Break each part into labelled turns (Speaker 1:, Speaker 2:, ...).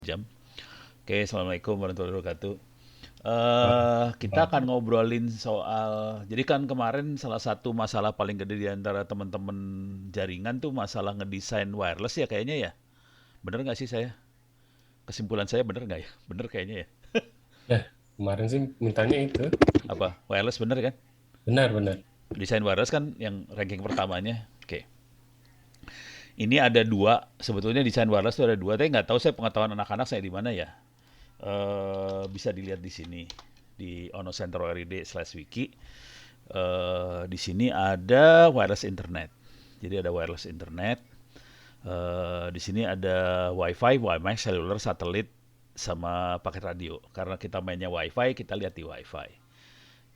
Speaker 1: Jam. Oke, assalamualaikum warahmatullahi wabarakatuh.
Speaker 2: Wah,
Speaker 1: Kita akan ngobrolin soal, jadi kan kemarin salah satu masalah paling gede di antara teman-teman jaringan tuh masalah ngedesain wireless ya kayaknya ya. Bener nggak sih saya? Kesimpulan saya bener nggak ya? Bener kayaknya ya.
Speaker 2: ya kemarin sih mintanya itu.
Speaker 1: Apa? Wireless bener kan?
Speaker 2: Benar-benar.
Speaker 1: Desain wireless kan yang ranking pertamanya. Oke. Ini ada dua, sebetulnya desain wireless itu ada dua, tapi nggak tahu saya pengetahuan anak-anak saya di mana ya. Bisa dilihat di sini di onocenter.id/wiki. Di sini ada wireless internet. Jadi ada wireless internet. Di sini ada WiFi, WiMAX, seluler, satelit, sama paket radio. Karena kita mainnya WiFi, kita lihat di WiFi.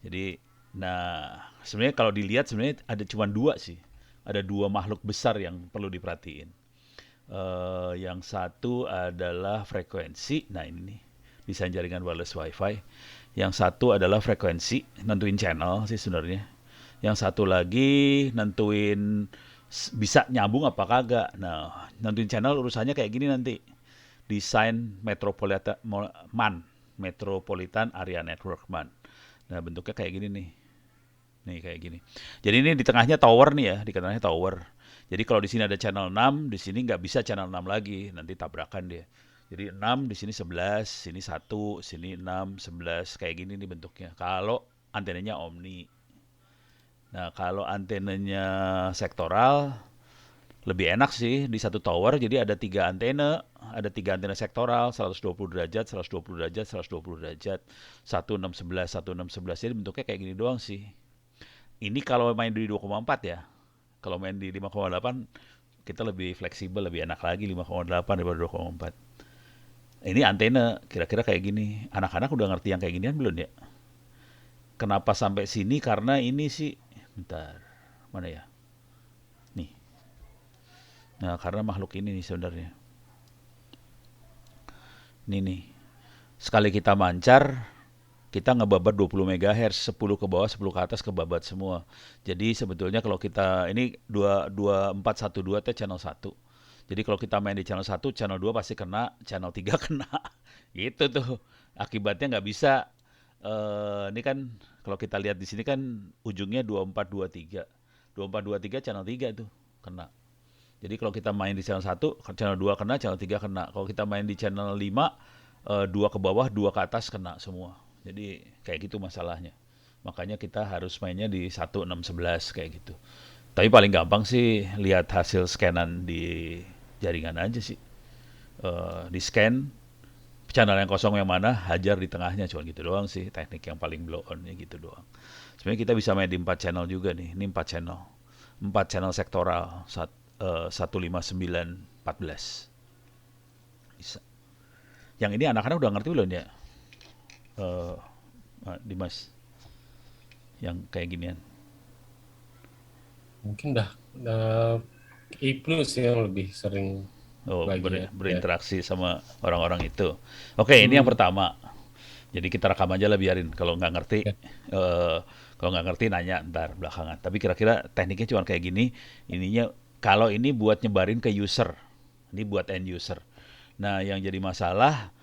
Speaker 1: Jadi, nah sebenarnya kalau dilihat sebenarnya ada cuma dua sih. Ada dua makhluk besar yang perlu diperhatiin. Yang satu adalah frekuensi. Nah ini nih, desain jaringan wireless WiFi. Yang satu adalah frekuensi, nentuin channel sih sebenarnya. Yang satu lagi nentuin bisa nyambung apa kagak. Nah, nentuin channel urusannya kayak gini nanti. Desain Metropolitan Area Network MAN. Nah, bentuknya kayak gini nih. Nih kayak gini. Jadi ini di tengahnya tower nih ya, di tengahnya tower. Jadi kalau di sini ada channel 6, di sini nggak bisa channel 6 lagi, nanti tabrakan dia. Jadi 6, di sini 11, sini 1, sini 6, 11, kayak gini nih bentuknya. Kalau antenanya omni. Nah, kalau antenanya sektoral, lebih enak sih di satu tower. Jadi ada tiga antena sektoral, 120 derajat, 120 derajat, 120 derajat, 1611, 1611. Jadi bentuknya kayak gini doang sih. Ini kalau main di 2,4 ya. Kalau main di 5,8 kita lebih fleksibel, lebih enak lagi 5,8 daripada 2,4. Ini antena kira-kira kayak gini. Anak-anak udah ngerti yang kayak ginian belum ya? Kenapa sampai sini? Karena ini sih, bentar, mana ya? Nih. Nah, karena makhluk ini nih sebenarnya. Ini nih. Sekali kita mancar, kita ngebabat 20 MHz, 10 ke bawah, 10 ke atas kebabat semua. Jadi sebetulnya kalau kita ini 2412 teh channel satu. Jadi kalau kita main di channel satu, channel 2 pasti kena, channel 3 kena. Gitu tuh. Akibatnya nggak bisa ini kan kalau kita lihat di sini kan ujungnya 2423. 2423 channel 3 tuh kena. Jadi kalau kita main di channel satu, channel 2 kena, channel 3 kena. Kalau kita main di channel 5, 2 ke bawah, 2 ke atas kena semua. Jadi kayak gitu masalahnya. Makanya kita harus mainnya di 1611 kayak gitu. Tapi paling gampang sih lihat hasil scanan di jaringan aja sih. Di scan channel yang kosong yang mana, hajar di tengahnya, cuma gitu doang sih. Teknik yang paling blow on ya gitu doang. Sebenarnya kita bisa main di 4 channel juga nih. Ini 4 channel. 4 channel sektoral. 15914. Bisa. Yang ini anak-anak udah ngerti belum ya? Eh, Dimas, yang kayak ginian.
Speaker 2: Mungkin dah Ibnu sih yang lebih sering
Speaker 1: Oh,
Speaker 2: bagian ya.
Speaker 1: berinteraksi sama orang-orang itu. Oke, ini yang
Speaker 2: Hmm,
Speaker 1: pertama. Jadi kita rekam aja lah biarin.
Speaker 2: ya.
Speaker 1: Kalau nggak ngerti nanya ntar belakangan. Tapi kira-kira tekniknya cuma kayak gini. Ininya kalau ini buat nyebarin ke user, ini buat end user. Nah, yang jadi masalah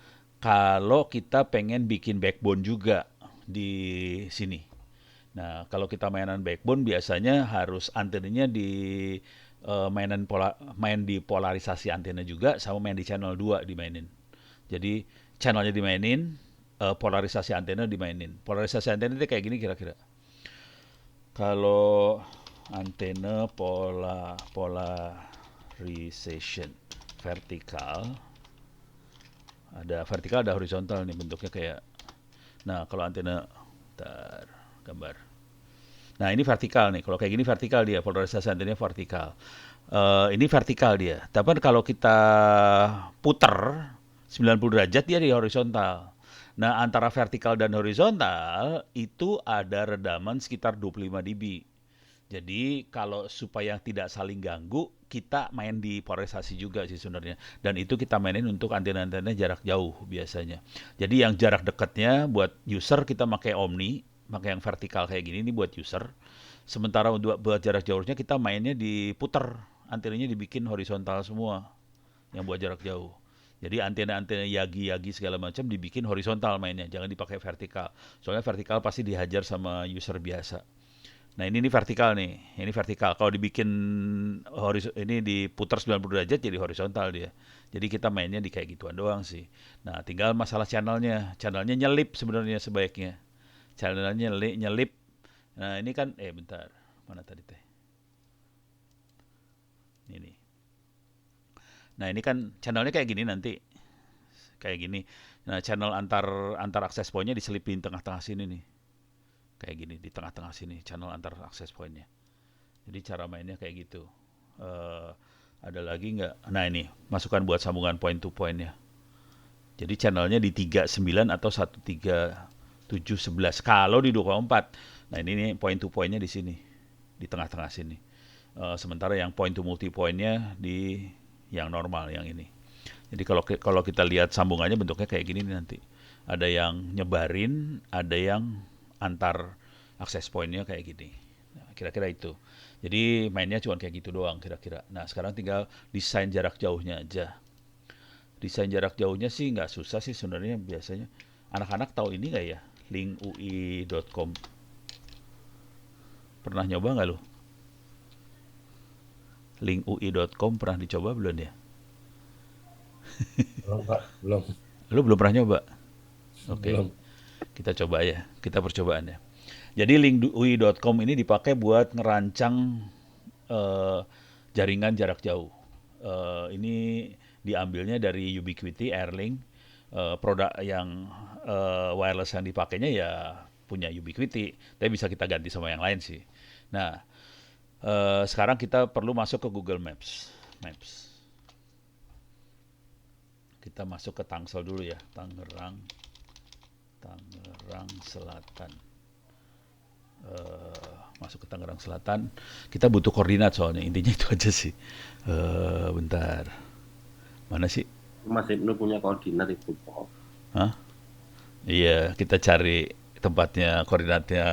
Speaker 1: kalau kita pengen bikin backbone juga di sini. Nah, kalau kita mainan backbone biasanya harus antenanya di main di polarisasi antena juga sama main di channel 2 dimainin. Jadi channelnya dimainin, polarisasi antena dimainin. Polarisasi antena itu kayak gini kira-kira. Kalau antena polarization vertikal, ada vertikal ada horizontal nih bentuknya kayak. Nah, kalau antena tar, gambar. Nah, ini vertikal nih. Kalau kayak gini vertikal dia, polarisasi antenanya vertikal. Ini vertikal dia. Tapi kalau kita puter 90 derajat dia di horizontal. Nah, antara vertikal dan horizontal itu ada redaman sekitar 25 dB. Jadi kalau supaya tidak saling ganggu, kita main di polarisasi juga sih sebenarnya. Dan itu kita mainin untuk antena-antena jarak jauh biasanya. Jadi yang jarak dekatnya buat user kita pakai Omni, pakai yang vertikal kayak gini ini buat user. Sementara untuk buat jarak jauhnya kita mainnya diputer, antenanya dibikin horizontal semua yang buat jarak jauh. Jadi antena-antena Yagi-Yagi segala macam dibikin horizontal mainnya, jangan dipakai vertikal. Soalnya vertikal pasti dihajar sama user biasa. Nah ini nih vertikal nih, ini vertikal. Kalau dibikin ini diputar 90 derajat jadi horizontal dia. Jadi kita mainnya di kayak gituan doang sih. Nah tinggal masalah channelnya nyelip sebenarnya sebaiknya. Channelnya nyelip. Nah ini kan, bentar, mana tadi teh? Ini. Nah ini kan channelnya kayak gini nanti, kayak gini. Nah channel antar antar akses pointnya diselipin tengah-tengah sini nih, kayak gini di tengah-tengah sini channel antar akses pointnya. Jadi cara mainnya kayak gitu. Eh, ada lagi nggak? Nah ini masukan buat sambungan point to pointnya. Jadi channelnya di 39 atau 13711. Kalau di 2,4, nah ini nih point to pointnya di sini, di tengah-tengah sini. Sementara yang point to multi pointnya di yang normal yang ini. Jadi kalau kita lihat sambungannya bentuknya kayak gini nih nanti. Ada yang nyebarin, ada yang antar akses pointnya kayak gini. Nah, kira-kira itu. Jadi mainnya cuma kayak gitu doang kira-kira. Nah sekarang tinggal desain jarak jauhnya aja. Desain jarak jauhnya sih nggak susah sih sebenarnya biasanya. Anak-anak tahu ini nggak ya? Linkui.com. Pernah nyoba nggak lu? Linkui.com pernah dicoba belum ya?
Speaker 2: Belum, Pak. Belum.
Speaker 1: Lu belum pernah nyoba? Oke,
Speaker 2: Belum.
Speaker 1: kita coba ya. Kita percobaan ya. Jadi linkui.com ini dipakai buat ngerancang eh, jaringan jarak jauh. Ini diambilnya dari Ubiquiti Airlink. Produk yang wireless yang dipakainya ya punya Ubiquiti, tapi bisa kita ganti sama yang lain sih. Nah, sekarang kita perlu masuk ke Google Maps. Kita masuk ke Tangsel dulu ya, Tangerang Selatan. Masuk ke Tangerang Selatan. Kita butuh koordinat soalnya, intinya itu aja sih. Bentar, mana sih?
Speaker 3: Mas Ibnu punya koordinat itu, Pak.
Speaker 1: Hah? Iya, kita cari tempatnya, koordinatnya,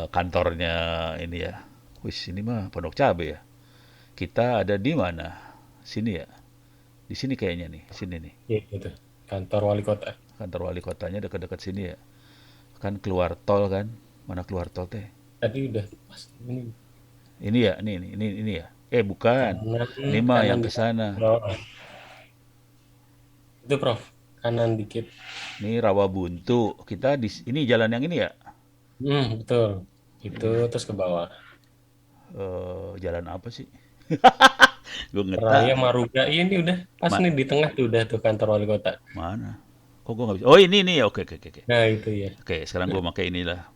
Speaker 1: kantornya ini ya. Wis, ini mah Pondok Cabe ya. Kita ada di mana? Sini ya. Di sini kayaknya nih, sini nih.
Speaker 2: Iya, gitu. Kantor wali kota.
Speaker 1: Kantor wali kotanya dekat-dekat sini ya. Kan keluar tol kan? Mana keluar tol teh?
Speaker 2: Tadi udah pas ini
Speaker 1: Ini ya, ini ya. Bukan.
Speaker 2: kanan
Speaker 1: Ini mah
Speaker 2: kanan
Speaker 1: yang
Speaker 2: di
Speaker 1: ke sana.
Speaker 2: bawah. Itu Prof. Kanan dikit.
Speaker 1: Ini Rawabuntu. Kita di ini jalan yang ini ya.
Speaker 2: Betul. Itu terus ke bawah.
Speaker 1: Jalan apa sih? Gue
Speaker 2: Raya
Speaker 1: ngetak.
Speaker 2: Maruga ini udah pas
Speaker 1: Ma-
Speaker 2: nih di tengah tuh udah tuh kantor wali kota.
Speaker 1: Mana? Kok gue nggak bisa? Oh ini ya. Oke, oke, oke, oke.
Speaker 2: Nah, itu ya.
Speaker 1: Oke, sekarang gue pakai inilah,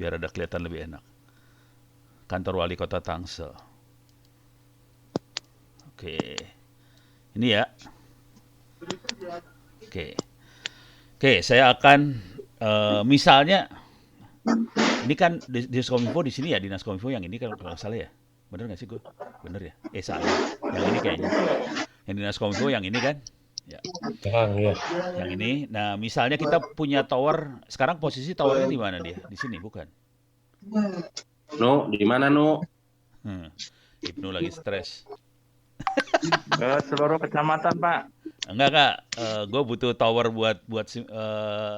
Speaker 1: biar ada kelihatan lebih enak. Kantor wali kota Tangsel. Oke, ini ya. Oke, oke. Saya akan misalnya ini kan Diskominfo di sini ya, Dinas Kominfo yang ini kalau nggak salah ya. Bener nggak sih gue? Bener ya? Salah. Yang ini kayaknya. Yang Dinas Kominfo yang ini kan? Ya,
Speaker 2: Ya.
Speaker 1: yang ini. Nah, misalnya kita punya tower. Sekarang posisi towernya di mana dia? Di sini bukan?
Speaker 3: No, di mana, No?
Speaker 1: Ibnu lagi stres.
Speaker 4: Ke seluruh kecamatan, Pak.
Speaker 1: Enggak. Gue butuh tower buat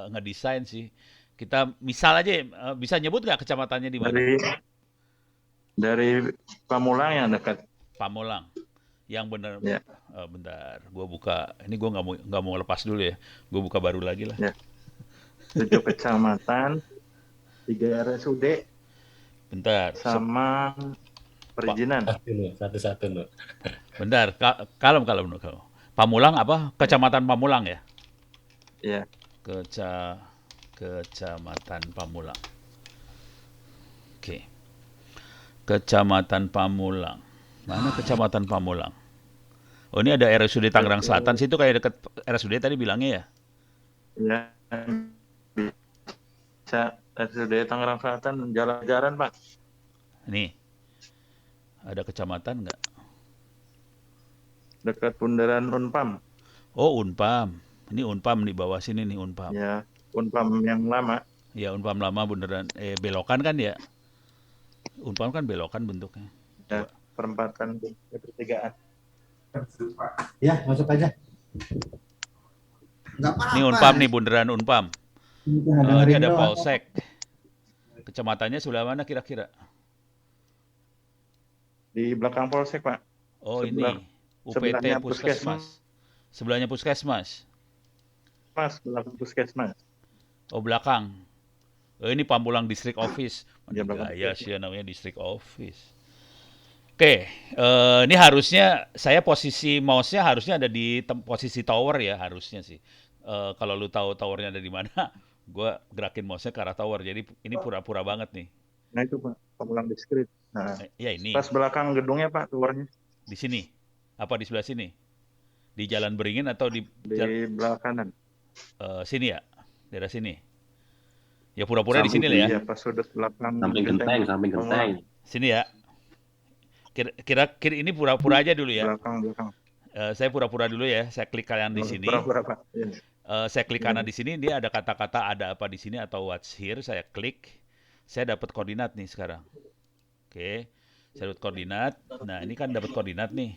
Speaker 1: ngedesain sih. Kita misal aja, bisa nyebut nggak kecamatannya di mana?
Speaker 4: Dari Pamulang yang dekat.
Speaker 1: Pamulang. Yang benar.
Speaker 4: Ya.
Speaker 1: Bentar, gue buka. Ini gue nggak mau lepas dulu ya. Gue buka baru lagi lah.
Speaker 4: Ya. 7 kecamatan, 3 RSUD,
Speaker 1: Bentar.
Speaker 4: sama perizinan.
Speaker 2: Satu-satu loh.
Speaker 1: Bentar, kalem. Pamulang apa? Kecamatan Pamulang ya?
Speaker 4: Ya.
Speaker 1: Kecamatan Pamulang. Oke. Kecamatan Pamulang. Mana Kecamatan Pamulang? Oh, ini ada RSUD Tangerang Selatan. Situ kayak dekat RSUD tadi bilangnya ya?
Speaker 4: Ya. Bisa RSUD Tangerang Selatan jalan-jalan, Pak.
Speaker 1: Nih. Ada kecamatan nggak?
Speaker 4: Dekat bundaran Unpam.
Speaker 1: Oh, Unpam. Ini Unpam di bawah sini nih Unpam.
Speaker 4: Ya, Unpam yang lama.
Speaker 1: Ya, Unpam lama beneran. Belokan kan ya? Unpam kan belokan bentuknya.
Speaker 4: Ya, perempatan pertigaan.
Speaker 5: Ya, masuk aja. Nggak
Speaker 1: Ini
Speaker 5: apa-apa.
Speaker 1: Unpam nih, bundaran Unpam.
Speaker 5: Ini cuma
Speaker 1: Ini
Speaker 5: dengerin
Speaker 1: ada
Speaker 5: doang.
Speaker 1: Polsek. Kecamatannya sebelah mana kira-kira?
Speaker 4: Di belakang Polsek, Pak.
Speaker 1: Oh
Speaker 4: Sebelah,
Speaker 1: ini, UPT
Speaker 4: sebelahnya
Speaker 1: Puskesmas. Sebelahnya Puskesmas.
Speaker 4: belakang Puskesmas.
Speaker 1: Oh belakang. Oh ini Pamulang District Office.
Speaker 4: Iya, belakang
Speaker 1: Gaya
Speaker 4: Puskesmas.
Speaker 1: sih ya namanya District Office. Oke, ini harusnya saya posisi mouse-nya harusnya ada di posisi tower ya harusnya sih. Kalau lu tahu towernya ada di mana, gua gerakin mouse-nya ke arah tower. Jadi ini pura-pura banget nih.
Speaker 4: Nah itu Pak, Pamulang Diskrit. Nah,
Speaker 1: Ya ini
Speaker 4: pas belakang gedungnya Pak, keluarnya
Speaker 1: di sini. Apa di sebelah sini? Di Jalan Beringin atau di
Speaker 4: di belakang kanan.
Speaker 1: sini ya? Daerah sini. Ya pura-pura di sini lah ya.
Speaker 4: Iya, pas sudut belakang
Speaker 3: Samping genteng, samping genteng.
Speaker 1: Sini ya. Kira ini pura-pura aja dulu ya.
Speaker 4: Belakang.
Speaker 1: Saya pura-pura dulu ya. Saya klik kanan di sini.
Speaker 4: Pura-pura Pak. Iya.
Speaker 1: Saya klik kanan di sini. Dia ada kata-kata ada apa di sini atau what's here. Saya klik. Saya dapat koordinat nih sekarang. Oke. Saya dapat koordinat. Nah ini kan dapat koordinat nih.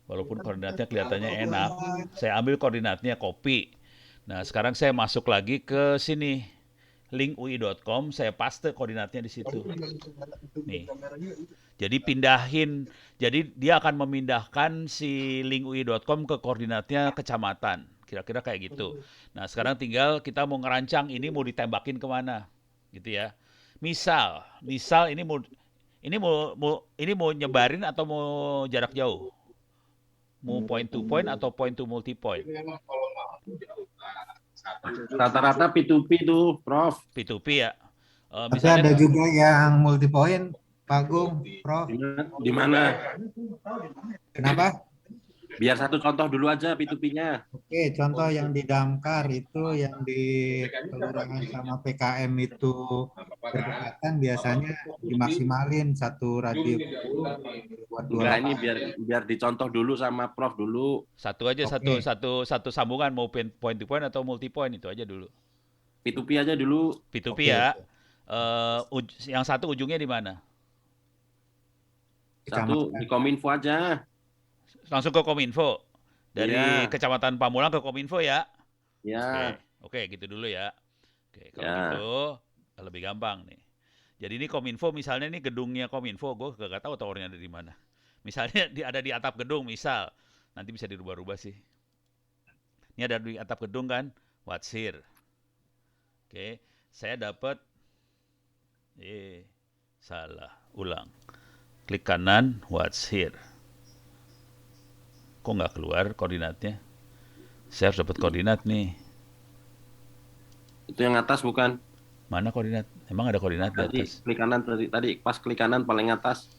Speaker 1: Walaupun koordinatnya kelihatannya enak. Saya ambil koordinatnya, copy. Nah sekarang saya masuk lagi ke sini. Link ui.com. Saya paste koordinatnya di situ. Nih. Jadi pindahin, jadi dia akan memindahkan si linkui.com ke koordinatnya kecamatan. Kira-kira kayak gitu. Nah sekarang tinggal kita mau ngerancang ini mau ditembakin kemana, gitu ya. Misal ini mau nyebarin atau mau jarak jauh, mau point to point atau point to multi point.
Speaker 3: Rata-rata P2P tuh, Prof.
Speaker 1: P2P ya.
Speaker 5: Tapi ada juga yang multi point, Pak Gung, Prof.
Speaker 3: Di mana?
Speaker 5: Kenapa?
Speaker 3: Biar satu contoh dulu aja P2P-nya.
Speaker 5: Oke, contoh yang di Damkar itu yang di kelurahan sama PKM itu berdekatan biasanya dimaksimalin satu radio buat
Speaker 3: Enggak,
Speaker 5: 2
Speaker 3: ini biar dicontoh dulu sama Prof dulu.
Speaker 1: Satu aja,
Speaker 5: Oke.
Speaker 1: satu sambungan mau point to point atau multi point itu aja dulu.
Speaker 3: P2P aja dulu.
Speaker 1: P2P
Speaker 5: Oke,
Speaker 1: ya. Yang satu ujungnya di mana?
Speaker 3: Satu di Kominfo aja.
Speaker 1: Langsung ke Kominfo. Dari
Speaker 3: Iya.
Speaker 1: Kecamatan Pamulang ke Kominfo ya.
Speaker 3: Ya.
Speaker 1: Oke, gitu dulu ya. Oke, kalau
Speaker 3: Ya.
Speaker 1: gitu lebih gampang nih. Jadi ini Kominfo misalnya nih gedungnya Kominfo, gue gak tahu towernya ada di mana. Misalnya ada di atap gedung misal. Nanti bisa dirubah-rubah sih. Ini ada di atap gedung kan, what's here. Oke, saya dapat salah, ulang. Klik kanan, what's here. Kok nggak keluar koordinatnya? Saya harus dapat koordinat nih.
Speaker 3: Itu yang atas bukan?
Speaker 1: Mana koordinat? Emang ada koordinat di
Speaker 3: Tadi
Speaker 1: atas?
Speaker 3: klik kanan tadi pas klik kanan paling atas.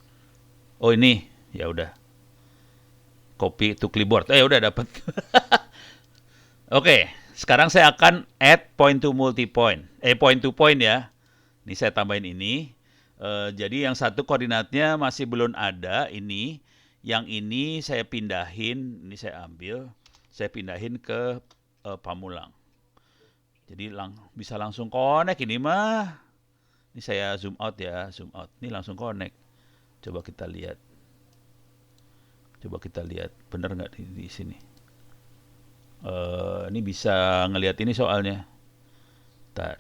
Speaker 1: Oh ini, ya udah. Copy to clipboard. Udah dapat. Oke, sekarang saya akan add point to multi point. Point to point ya. Ini saya tambahin ini. Jadi yang satu koordinatnya masih belum ada ini. Yang ini saya pindahin, ini saya ambil, saya pindahin ke Pamulang. Jadi bisa langsung connect ini mah. Ini saya zoom out ya, zoom out. Ini langsung connect. Coba kita lihat. Bener nggak di sini? Ini bisa ngelihat ini soalnya. Bentar.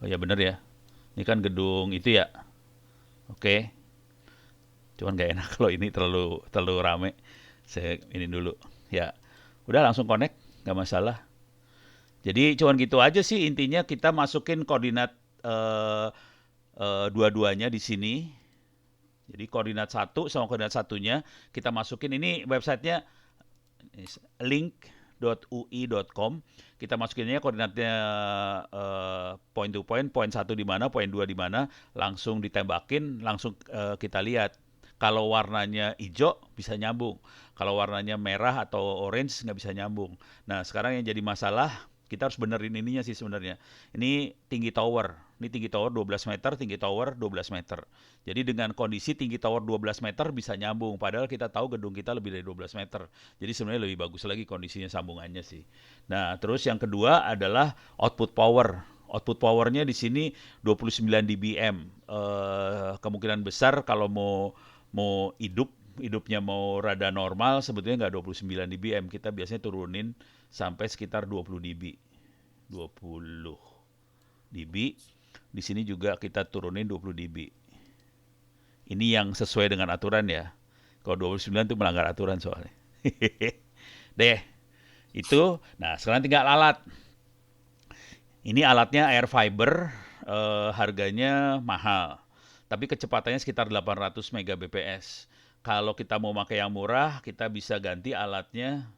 Speaker 1: Oh ya bener ya. Ini kan gedung itu ya. Oke. Cuman gak enak kalau ini terlalu rame. Saya ini dulu. Ya. Udah langsung connect, nggak masalah. Jadi cuman gitu aja sih intinya kita masukin koordinat dua-duanya di sini. Jadi koordinat satu sama koordinat satunya kita masukin ini websitenya link.ui.com. Kita masukinnya koordinatnya point to point satu di mana, point 2 di mana, langsung ditembakin, langsung kita lihat. Kalau warnanya hijau bisa nyambung. Kalau warnanya merah atau orange nggak bisa nyambung. Nah sekarang yang jadi masalah kita harus benerin ininya sih sebenarnya. Ini tinggi tower. Ini tinggi tower 12 meter, tinggi tower 12 meter. Jadi dengan kondisi tinggi tower 12 meter bisa nyambung. Padahal kita tahu gedung kita lebih dari 12 meter. Jadi sebenarnya lebih bagus lagi kondisinya sambungannya sih. Nah terus yang kedua adalah output power. Output powernya di sini 29 dBm. Kemungkinan besar kalau mau mau hidupnya mau rada normal, sebetulnya nggak 29 dBm. Kita biasanya turunin sampai sekitar 20 dB. 20 dB. Di sini juga kita turunin 20 dB. Ini yang sesuai dengan aturan ya. Kalau 29 itu melanggar aturan soalnya. Deh, itu. Nah, sekarang tinggal alat. Ini alatnya air fiber, harganya mahal. Tapi kecepatannya sekitar 800 Mbps. Kalau kita mau pakai yang murah, kita bisa ganti alatnya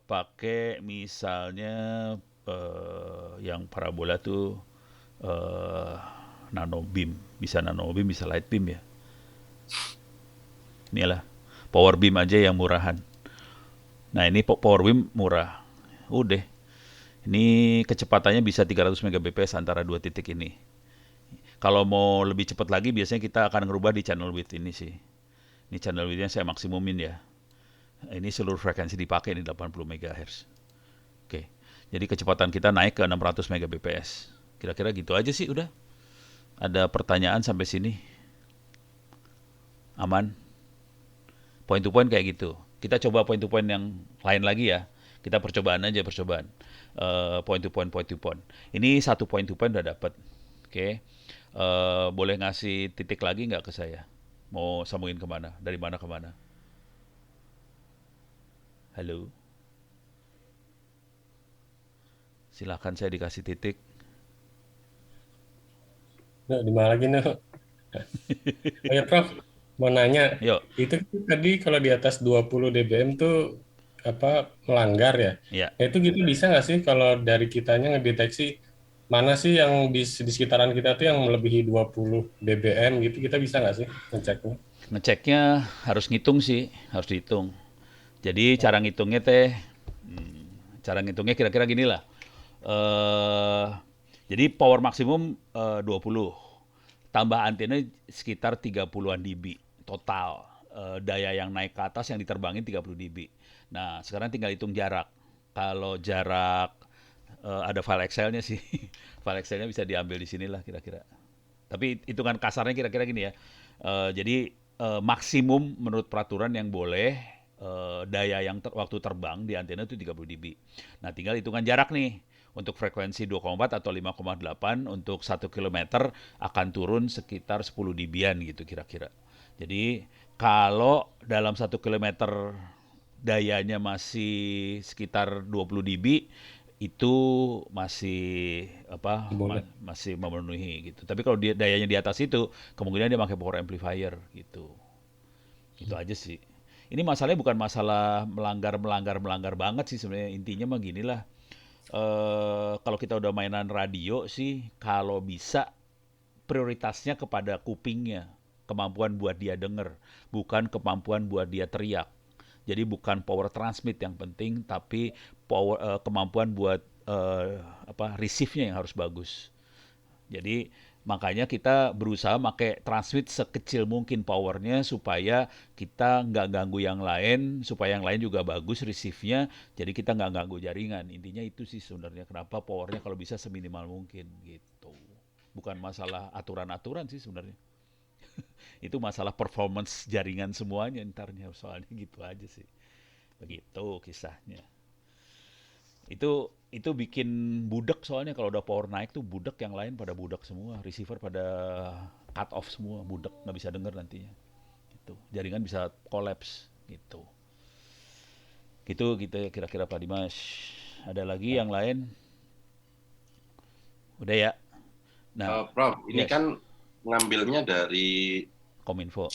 Speaker 1: pakai misalnya yang parabola tuh nano beam, bisa light beam ya. Inilah power beam aja yang murahan. Nah, ini power beam murah. Udah. Ini kecepatannya bisa 300 Mbps antara dua titik ini. Kalau mau lebih cepat lagi, biasanya kita akan ngerubah di channel width ini sih. Ini channel width-nya saya maksimumin ya. Ini seluruh frekuensi dipakai, ini 80 MHz. Oke. Jadi kecepatan kita naik ke 600 Mbps. Kira-kira gitu aja sih udah. Ada pertanyaan sampai sini? Aman? Point to point kayak gitu. Kita coba point to point yang lain lagi ya. Kita percobaan aja, point to point. Ini satu point to point udah dapat. Oke. Boleh ngasih titik lagi nggak ke saya? Mau sambungin kemana? Dari mana ke mana? Halo? Silahkan saya dikasih titik.
Speaker 2: Nah, di mana lagi, Nuh? Oh ya, Prof, mau nanya,
Speaker 1: Yuk.
Speaker 2: itu tadi kalau di atas 20 dBm tuh apa melanggar ya?
Speaker 1: Ya.
Speaker 2: Nah, itu gitu bisa nggak sih kalau dari kitanya ngedeteksi mana sih yang di sekitaran kita tuh yang melebihi 20 dBm gitu, kita bisa nggak sih ngeceknya?
Speaker 1: Ngeceknya harus ngitung sih, harus dihitung. Jadi cara ngitungnya cara ngitungnya kira-kira gini lah. Jadi power maksimum 20. Tambah antena sekitar 30-an dB total. Daya yang naik ke atas yang diterbangin 30 dB. Nah, sekarang tinggal hitung jarak. Kalau jarak ada file Excel-nya sih. File Excel-nya bisa diambil di sinilah kira-kira. Tapi hitungan kasarnya kira-kira gini ya. Jadi maksimum menurut peraturan yang boleh daya yang waktu terbang di antena itu 30 dB. Nah, tinggal hitungan jarak nih. Untuk frekuensi 2,4 atau 5,8 untuk 1 km akan turun sekitar 10 dB-an gitu kira-kira. Jadi kalau dalam 1 km dayanya masih sekitar 20 dB itu masih
Speaker 2: Boleh.
Speaker 1: masih memenuhi gitu. Tapi kalau dayanya di atas itu kemungkinan dia pakai power amplifier gitu. Itu aja sih. Ini masalahnya bukan masalah melanggar banget sih sebenarnya. Intinya mah gini lah. Kalau kita udah mainan radio sih, kalau bisa prioritasnya kepada kupingnya, kemampuan buat dia denger, bukan kemampuan buat dia teriak. Jadi bukan power transmit yang penting, tapi kemampuan buat receive-nya yang harus bagus. Jadi makanya kita berusaha pakai transmit sekecil mungkin powernya supaya kita nggak ganggu yang lain, supaya yang lain juga bagus receive-nya, jadi kita nggak ganggu jaringan. Intinya itu sih sebenarnya kenapa powernya kalau bisa seminimal mungkin gitu. Bukan masalah aturan-aturan sih sebenarnya. Itu masalah performance jaringan semuanya ntarnya soalnya gitu aja sih. Begitu kisahnya. Itu bikin budak soalnya kalau udah power naik tuh budak yang lain pada budak semua, receiver pada cut off semua, budak nggak bisa denger nantinya. Gitu. Jaringan bisa collapse gitu. Gitu kita kira-kira Pak Dimas. Ada lagi yang lain? Udah ya. Nah,
Speaker 3: Prof, ini
Speaker 1: yes,
Speaker 3: kan ngambilnya dari
Speaker 1: Kominfo.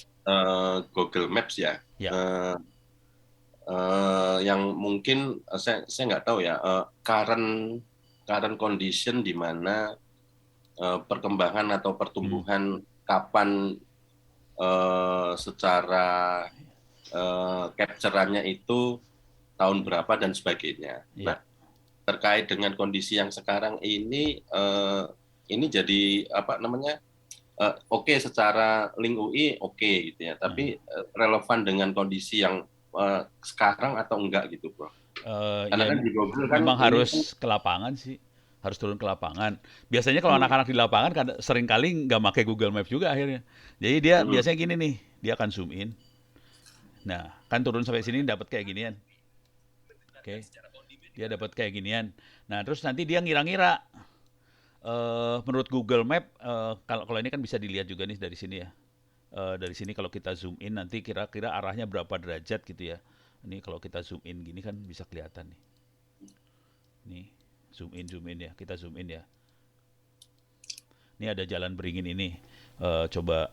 Speaker 3: Google Maps ya.
Speaker 1: Ya.
Speaker 3: Yang mungkin saya nggak tahu ya, current condition di mana perkembangan atau pertumbuhan kapan secara capture-annya itu tahun berapa dan sebagainya.
Speaker 1: Iya.
Speaker 3: Nah, terkait dengan kondisi yang sekarang ini jadi apa namanya? Oke, secara link UI oke gitu ya, tapi relevan dengan kondisi yang sekarang atau enggak gitu, Bro? Karena
Speaker 1: Ya,
Speaker 3: kan di Google kan
Speaker 1: memang
Speaker 3: ini
Speaker 1: harus ke lapangan sih. harus turun ke lapangan. Biasanya kalau anak-anak di lapangan sering kali nggak pakai Google Maps juga akhirnya. Jadi dia biasanya gini nih, dia akan zoom in. Nah, kan turun sampai sini dapat kayak ginian. Oke. Dia dapat kayak ginian. Nah, terus nanti dia ngira-ngira menurut Google Map kalau ini kan bisa dilihat juga nih dari sini ya. Dari sini kalau kita zoom in nanti kira-kira arahnya berapa derajat gitu ya. Ini kalau kita zoom in gini kan bisa kelihatan nih. Nih, zoom in ya. Kita zoom in ya. Ini ada jalan beringin ini. Coba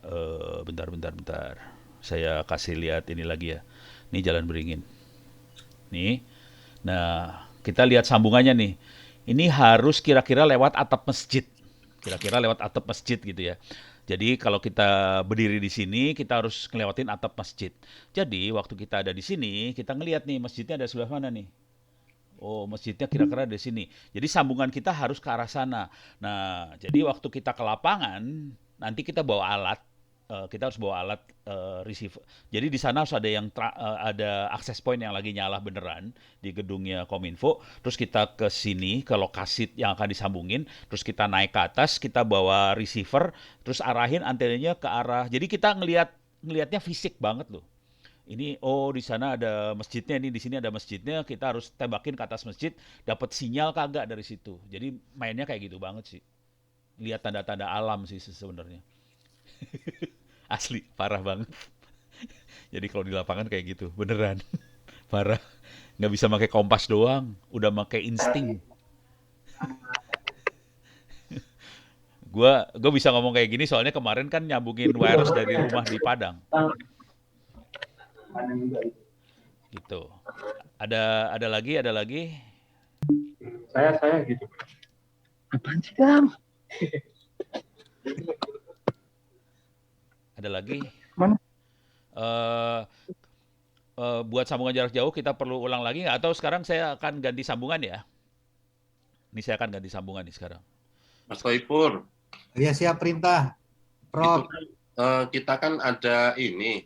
Speaker 1: bentar. Saya kasih lihat ini lagi ya. Ini jalan beringin. Nih. Nah, kita lihat sambungannya nih. Ini harus kira-kira lewat atap masjid. Kira-kira lewat atap masjid gitu ya. Jadi kalau kita berdiri di sini, kita harus ngelewatin atap masjid. Jadi waktu kita ada di sini, kita ngelihat nih masjidnya ada sebelah mana nih. Oh, masjidnya kira-kira di sini. Jadi sambungan kita harus ke arah sana. Nah, jadi waktu kita ke lapangan, nanti kita bawa alat. Kita harus bawa alat receiver. Jadi di sana harus ada ada access point yang lagi nyala beneran di gedungnya Kominfo. Terus kita ke sini ke lokasi yang akan disambungin. Terus kita naik ke atas, kita bawa receiver, terus arahin antenanya ke arah. Jadi kita ngelihatnya fisik banget loh. Ini di sana ada masjidnya, ini di sini ada masjidnya, kita harus tembakin ke atas masjid, dapat sinyal kagak dari situ. Jadi mainnya kayak gitu banget sih. Lihat tanda-tanda alam sih sebenarnya. Asli, parah banget. Jadi kalau di lapangan kayak gitu, beneran. Parah. Nggak bisa pakai kompas doang, udah pakai insting. Gua bisa ngomong kayak gini soalnya kemarin kan nyambungin wireless dari rumah di Padang. Gitu. Ada lagi?
Speaker 4: Saya gitu. Apaan sih, Kang?
Speaker 1: Ada lagi?
Speaker 4: Mana?
Speaker 1: Buat sambungan jarak jauh kita perlu ulang lagi nggak? Atau sekarang saya akan ganti sambungan ya? Ini saya akan ganti sambungan nih sekarang.
Speaker 3: Mas Khoiful,
Speaker 5: Ya siap perintah, Prof.
Speaker 3: itu kan kita kan ada ini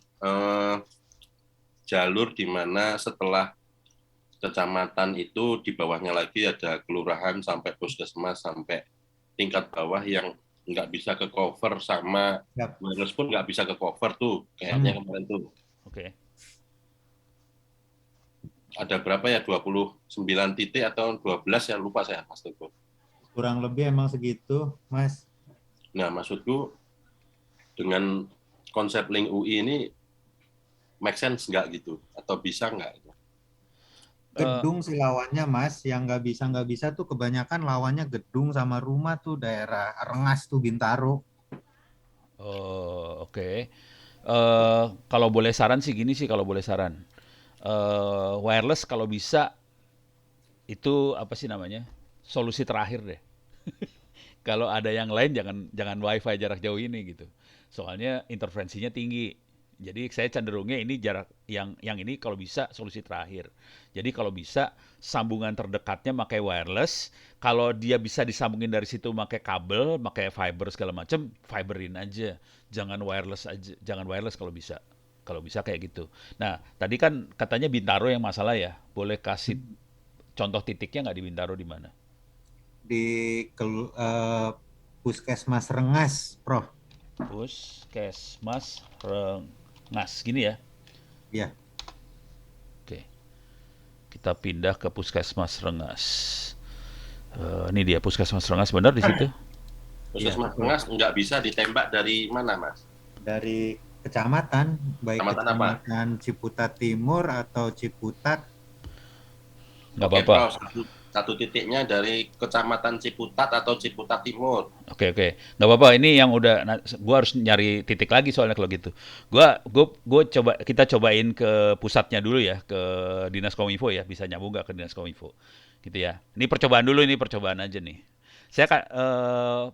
Speaker 3: jalur di mana setelah kecamatan itu di bawahnya lagi ada kelurahan sampai puskesmas sampai tingkat bawah yang nggak bisa ke cover sama
Speaker 5: Yap.
Speaker 3: wireless pun nggak bisa ke cover tuh kayaknya kemarin tuh.
Speaker 1: Oke.
Speaker 3: Ada berapa ya, 29 titik atau 12 ya, lupa saya Mas Teguh.
Speaker 5: Kurang lebih emang segitu, Mas.
Speaker 3: Nah, maksudku dengan konsep Link UI ini make sense nggak gitu? Atau bisa nggak?
Speaker 5: Gedung sih lawannya, Mas. Yang nggak bisa tuh kebanyakan lawannya gedung sama rumah tuh daerah Rengas tuh Bintaro.
Speaker 1: Oke. Kalau boleh saran sih gini sih, kalau boleh saran. Wireless kalau bisa itu apa sih namanya? Solusi terakhir deh. Kalau ada yang lain jangan WiFi jarak jauh ini gitu. Soalnya interferensinya tinggi. Jadi saya cenderungnya ini jarak yang ini kalau bisa solusi terakhir. Jadi kalau bisa sambungan terdekatnya pakai wireless. Kalau dia bisa disambungin dari situ pakai kabel, pakai fiber segala macam, fiberin aja. Jangan wireless aja, jangan wireless kalau bisa. Kalau bisa kayak gitu. Nah, tadi kan katanya Bintaro yang masalah ya. Boleh kasih contoh titiknya nggak di Bintaro di mana?
Speaker 5: Di Puskesmas Rengas, Prof.
Speaker 1: Puskesmas Rengas, gini ya?
Speaker 5: Iya.
Speaker 1: Oke. Kita pindah ke Puskesmas Rengas. Ini dia Puskesmas Rengas, benar di situ?
Speaker 3: Puskesmas Rengas nggak bisa ditembak dari mana, Mas?
Speaker 5: Dari kecamatan, baik
Speaker 3: Kecamatan apa?
Speaker 5: kecamatan Ciputat Timur atau Ciputat.
Speaker 1: Nggak
Speaker 3: Oke,
Speaker 1: apa-apa.
Speaker 3: Prof. Satu titiknya dari kecamatan Ciputat atau Ciputat Timur.
Speaker 1: Oke. Nggak apa-apa. Ini yang udah, gua harus nyari titik lagi soalnya kalau gitu. Kita cobain ke pusatnya dulu ya, ke Dinas Kominfo ya. Bisa nyambung nggak ke Dinas Kominfo? Gitu ya. Ini percobaan dulu, ini percobaan aja nih. Saya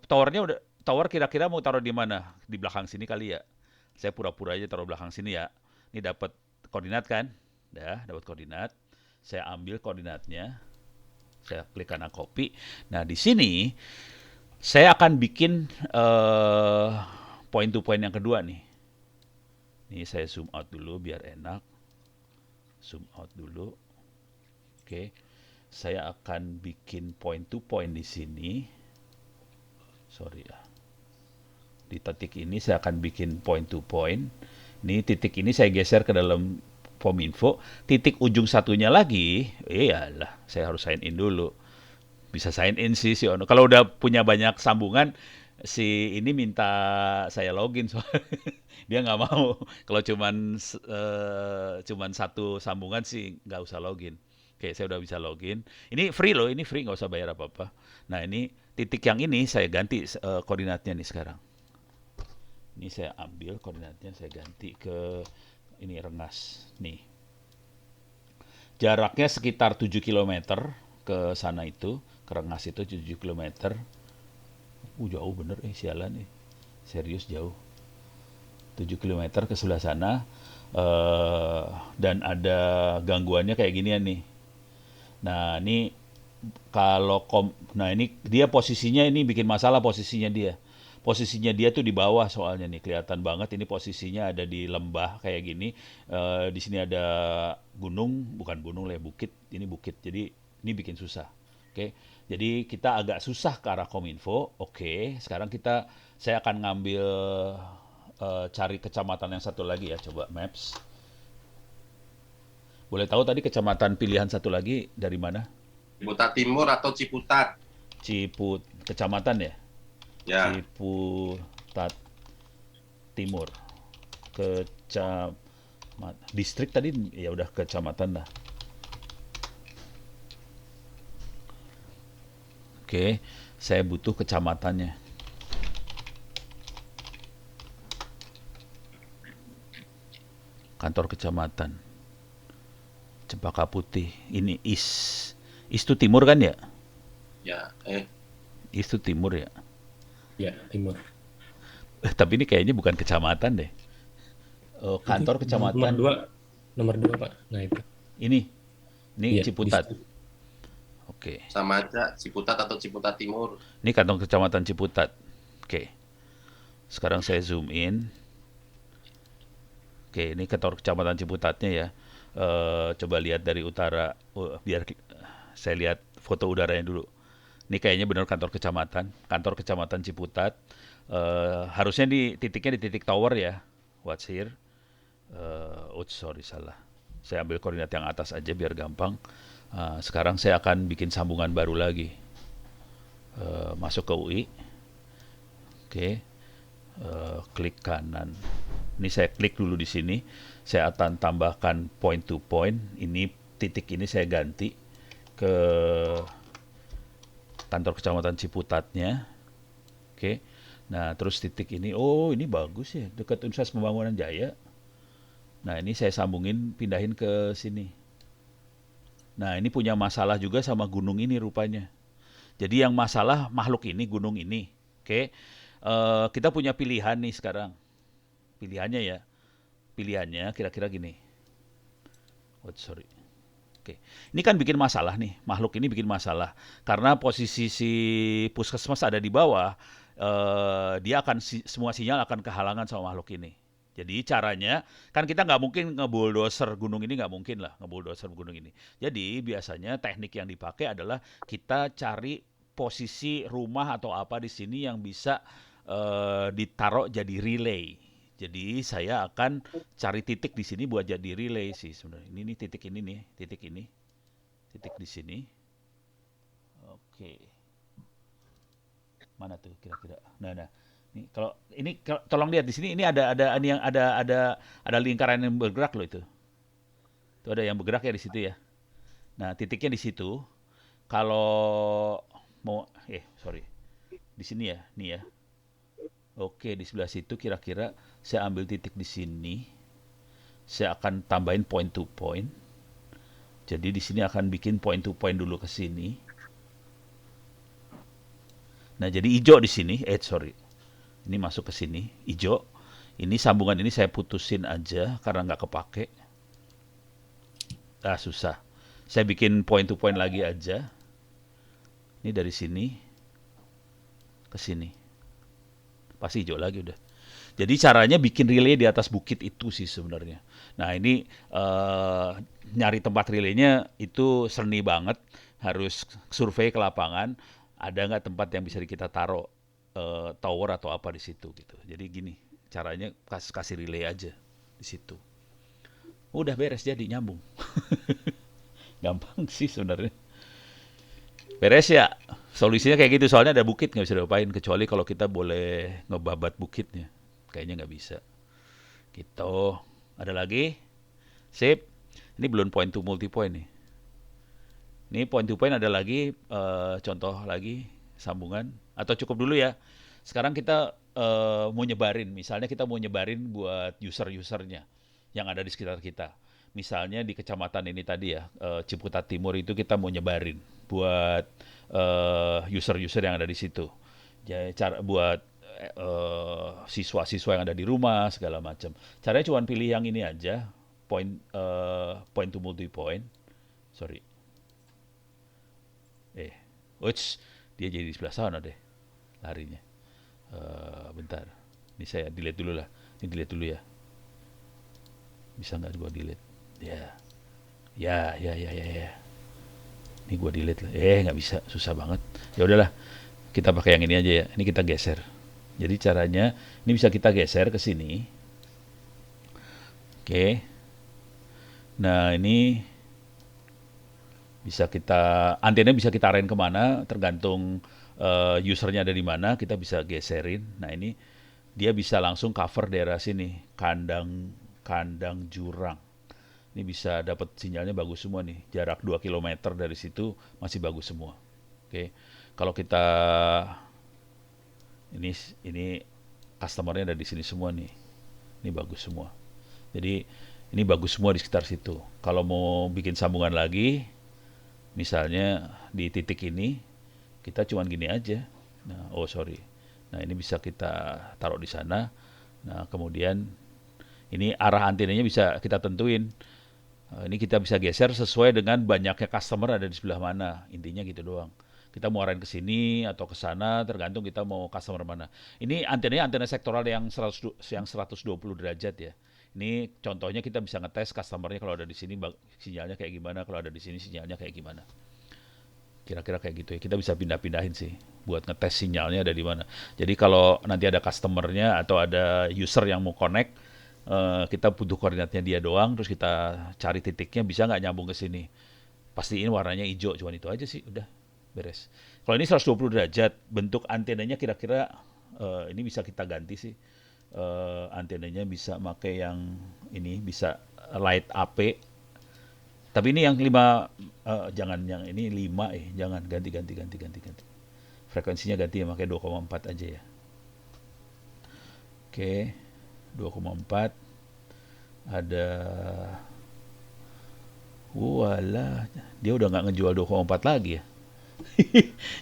Speaker 1: tower kira-kira mau taruh di mana? Di belakang sini kali ya. Saya pura-pura aja taruh belakang sini ya. Ini dapat koordinat kan? Dapat koordinat. Saya ambil koordinatnya. Saya klik kanan copy. Nah, di sini saya akan bikin point to point yang kedua nih. Ini saya zoom out dulu biar enak. Zoom out dulu. Oke. saya akan bikin point to point di sini. Sorry ya. Di titik ini saya akan bikin point to point. Ini titik ini saya geser ke dalam Pominfo. Titik ujung satunya lagi, iyalah, saya harus sign in dulu. Bisa sign in sih si Ono. Kalau udah punya banyak sambungan, si ini minta saya login soalnya dia nggak mau. Kalau cuman satu sambungan sih nggak usah login. Oke, saya udah bisa login. Ini free loh, ini free, nggak usah bayar apa-apa. Nah ini titik yang ini saya ganti koordinatnya nih sekarang. Ini saya ambil koordinatnya, saya ganti ke ini Rengas. Nih. Jaraknya sekitar 7 km ke sana itu, ke Rengas itu 7 km. Jauh bener sialan Serius jauh. 7 km ke sebelah sana. Dan ada gangguannya kayak ginian nih. Nah, ini nah ini dia posisinya ini bikin masalah posisinya dia. Posisinya dia tuh di bawah soalnya nih kelihatan banget ini posisinya ada di lembah kayak gini. Di sini ada gunung, bukan gunung lah bukit. Ini bukit. Jadi ini bikin susah. Oke. Jadi kita agak susah ke arah Kominfo. Oke, sekarang saya akan ngambil cari kecamatan yang satu lagi ya, coba Maps. Boleh tahu tadi kecamatan pilihan satu lagi dari mana?
Speaker 3: Ciputat Timur atau Ciputat?
Speaker 1: Kecamatan ya?
Speaker 3: Ya.
Speaker 1: Ciputat Timur. Distrik tadi ya udah kecamatan dah. Oke, saya butuh kecamatannya. Kantor kecamatan. Cempaka Putih. Ini Is itu timur kan ya?
Speaker 3: Ya,
Speaker 1: Is itu timur ya?
Speaker 2: Ya, timur.
Speaker 1: Tapi ini kayaknya bukan kecamatan deh. Kantor kecamatan.
Speaker 2: Nomor 2, Pak. Nah, itu.
Speaker 1: Ini
Speaker 2: Iya,
Speaker 1: Ciputat. Oke.
Speaker 3: sama aja Ciputat atau Ciputat Timur.
Speaker 1: Ini kantor kecamatan Ciputat. Oke. Sekarang saya zoom in. Oke, ini kantor kecamatan Ciputatnya ya. Coba lihat dari utara. Biar saya lihat foto udaranya dulu. Ini kayaknya benar kantor kecamatan Ciputat. Harusnya titiknya di titik tower ya. What's here? Sorry salah. Saya ambil koordinat yang atas aja biar gampang. Sekarang saya akan bikin sambungan baru lagi. Masuk ke UI. Oke. Klik kanan. Ini saya klik dulu di sini. Saya akan tambahkan point to point. Ini titik ini saya ganti ke kantor kecamatan Ciputatnya. Oke. Nah, terus titik ini, ini bagus ya, dekat Universitas Pembangunan Jaya. Nah, ini saya sambungin, pindahin ke sini. Nah, ini punya masalah juga sama gunung ini rupanya. Jadi yang masalah makhluk ini, gunung ini. Oke. Kita punya pilihan nih sekarang. Pilihannya ya. Pilihannya kira-kira gini. Sorry. Oke. Ini kan bikin masalah nih. Makhluk ini bikin masalah. Karena posisi si puskesmas ada di bawah, dia akan semua sinyal akan kehalangan sama makhluk ini. Jadi caranya, kan kita nggak mungkin ngebuldoser gunung ini, nggak mungkin lah ngebuldoser gunung ini. Jadi biasanya teknik yang dipakai adalah kita cari posisi rumah atau apa di sini yang bisa ditaruh jadi relay. Jadi saya akan cari titik di sini buat jadi relay sih sebenarnya. Ini titik ini nih, titik ini, titik di sini. Oke, mana tuh kira-kira? Nah. Tolong lihat di sini. Ini ada lingkaran yang bergerak loh itu. Itu ada yang bergerak ya di situ ya. Nah titiknya di situ. Kalau mau, di sini ya, nih ya. Oke, di sebelah situ kira-kira saya ambil titik di sini. Saya akan tambahin point to point. Jadi di sini akan bikin point to point dulu ke sini. Nah, jadi hijau di sini. Ini masuk ke sini, hijau. Ini sambungan ini saya putusin aja karena nggak kepake. Susah. Saya bikin point to point lagi aja. Ini dari sini ke sini. Pasti hijau lagi udah. Jadi caranya bikin relay di atas bukit itu sih sebenarnya. Nah ini nyari tempat relaynya itu seni banget. harus survei ke lapangan, ada nggak tempat yang bisa kita taruh tower atau apa di situ gitu. Jadi gini, caranya kasih relay aja di situ. Udah beres jadi nyambung. Gampang sih sebenarnya. Beres ya. Solusinya kayak gitu, soalnya ada bukit nggak bisa diapain kecuali kalau kita boleh ngebabat bukitnya. Kayaknya nggak bisa. Gitu. Ada lagi? Sip. Ini belum point to multi point nih. Ini point to point ada lagi contoh lagi sambungan atau cukup dulu ya. Sekarang kita mau nyebarin, misalnya kita mau nyebarin buat user-usernya yang ada di sekitar kita. Misalnya di kecamatan ini tadi ya, Ciputat Timur itu kita mau nyebarin buat user-user yang ada di situ. Jadi cara buat siswa-siswa yang ada di rumah segala macam. Caranya cuma pilih yang ini aja, point to multi point. Sorry. Uts, dia jadi di sebelah sana deh larinya. Bentar, ini saya delete dulu lah. Ini delete dulu ya. Bisa nggak gua delete? Ya, ya. Ini gua delete lah. Nggak bisa, susah banget. Ya udahlah, kita pakai yang ini aja ya. Ini kita geser. Jadi caranya, ini bisa kita geser ke sini. Oke. Nah ini antena bisa kita arahin kemana, tergantung usernya ada di mana, kita bisa geserin. Nah ini dia bisa langsung cover daerah sini, kandang jurang. Ini bisa dapat sinyalnya bagus semua nih, jarak 2 km dari situ masih bagus semua. Oke, kalau kita ini customernya ada di sini semua nih, ini bagus semua. Jadi ini bagus semua di sekitar situ. Kalau mau bikin sambungan lagi, misalnya di titik ini, kita cuman gini aja. Nah, Nah, ini bisa kita taruh di sana. Nah, kemudian ini arah antenanya bisa kita tentuin. Ini kita bisa geser sesuai dengan banyaknya customer ada di sebelah mana. Intinya gitu doang. Kita mau arahin ke sini atau ke sana, tergantung kita mau customer mana. Ini antenanya antena sektoral yang 120 derajat ya. Ini contohnya kita bisa ngetes customernya kalau ada di sini sinyalnya kayak gimana, kalau ada di sini sinyalnya kayak gimana. Kira-kira kayak gitu ya. Kita bisa pindah-pindahin sih buat ngetes sinyalnya ada di mana. Jadi kalau nanti ada customernya atau ada user yang mau connect, kita butuh koordinatnya dia doang, terus kita cari titiknya bisa nggak nyambung ke sini. Pastiin warnanya hijau, cuman itu aja sih, udah beres. Kalau ini 120 derajat, bentuk antenanya kira-kira ini bisa kita ganti sih. Antenanya bisa pakai yang ini, bisa light AP. Tapi ini yang 5 jangan yang ini 5 jangan ganti. Frekuensinya ganti ya, pakai 2,4 aja ya. Oke. 2,4 ada walah, dia udah nggak ngejual 2,4 lagi ya.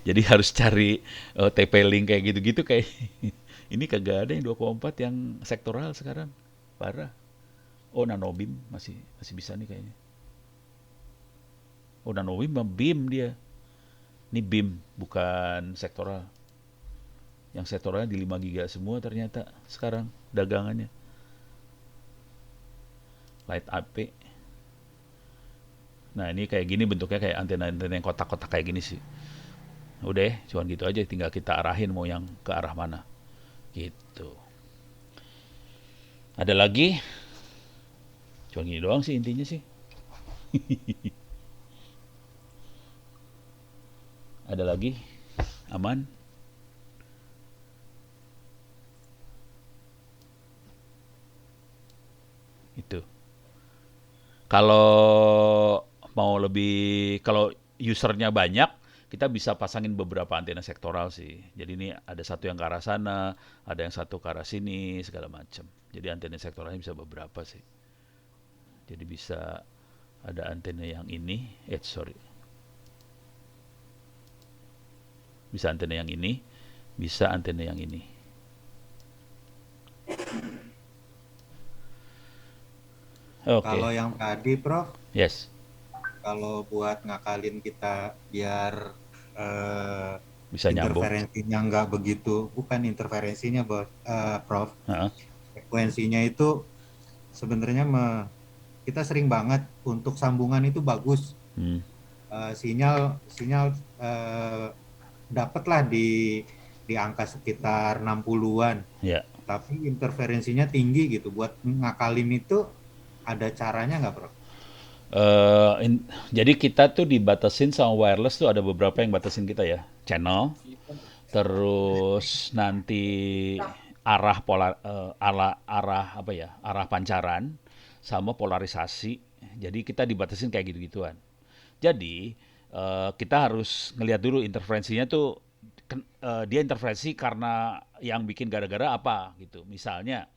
Speaker 1: Jadi harus cari TP-Link kayak gitu-gitu kayak ini kagak ada yang 2,4 yang sektoral sekarang. Parah. Oh, Nanobim masih bisa nih kayaknya. Oh, Nanobim mah BIM dia. Ini BIM bukan sektoral. Yang sektoralnya di 5 giga semua ternyata sekarang dagangannya. Light AP. Nah, ini kayak gini bentuknya, kayak antena-antena yang kotak-kotak kayak gini sih. Udah, cuman gitu aja, tinggal kita arahin mau yang ke arah mana. Gitu. Ada lagi? Cuma gini doang sih intinya sih. Ada lagi? Aman? Itu. Kalau mau kalau usernya banyak, kita bisa pasangin beberapa antena sektoral sih. Jadi ini ada satu yang ke arah sana, ada yang satu ke arah sini, segala macam. Jadi antena sektoralnya bisa beberapa sih. Jadi bisa ada antena yang ini, bisa antena yang ini, bisa antena yang ini. Oke.
Speaker 5: Kalau yang tadi, Prof,
Speaker 1: Yes.
Speaker 5: kalau buat ngakalin kita biar
Speaker 1: Bisa nyambung.
Speaker 5: interferensinya nggak begitu, bukan interferensinya, Prof.
Speaker 1: Heeh.
Speaker 5: Frekuensinya itu sebenarnya kita sering banget untuk sambungan itu bagus. sinyal sinyal dapatlah di angka sekitar 60-an,
Speaker 1: Ya.
Speaker 5: tapi interferensinya tinggi gitu. Buat ngakalin itu ada caranya nggak, Bro?
Speaker 1: Jadi kita tuh dibatasin sama wireless tuh ada beberapa yang batasin kita ya. Channel, terus nanti arah apa ya? Arah pancaran sama polarisasi. Jadi kita dibatasin kayak gitu-gituan. Jadi kita harus ngelihat dulu interferensinya tuh dia interferensi karena yang bikin gara-gara apa gitu. Misalnya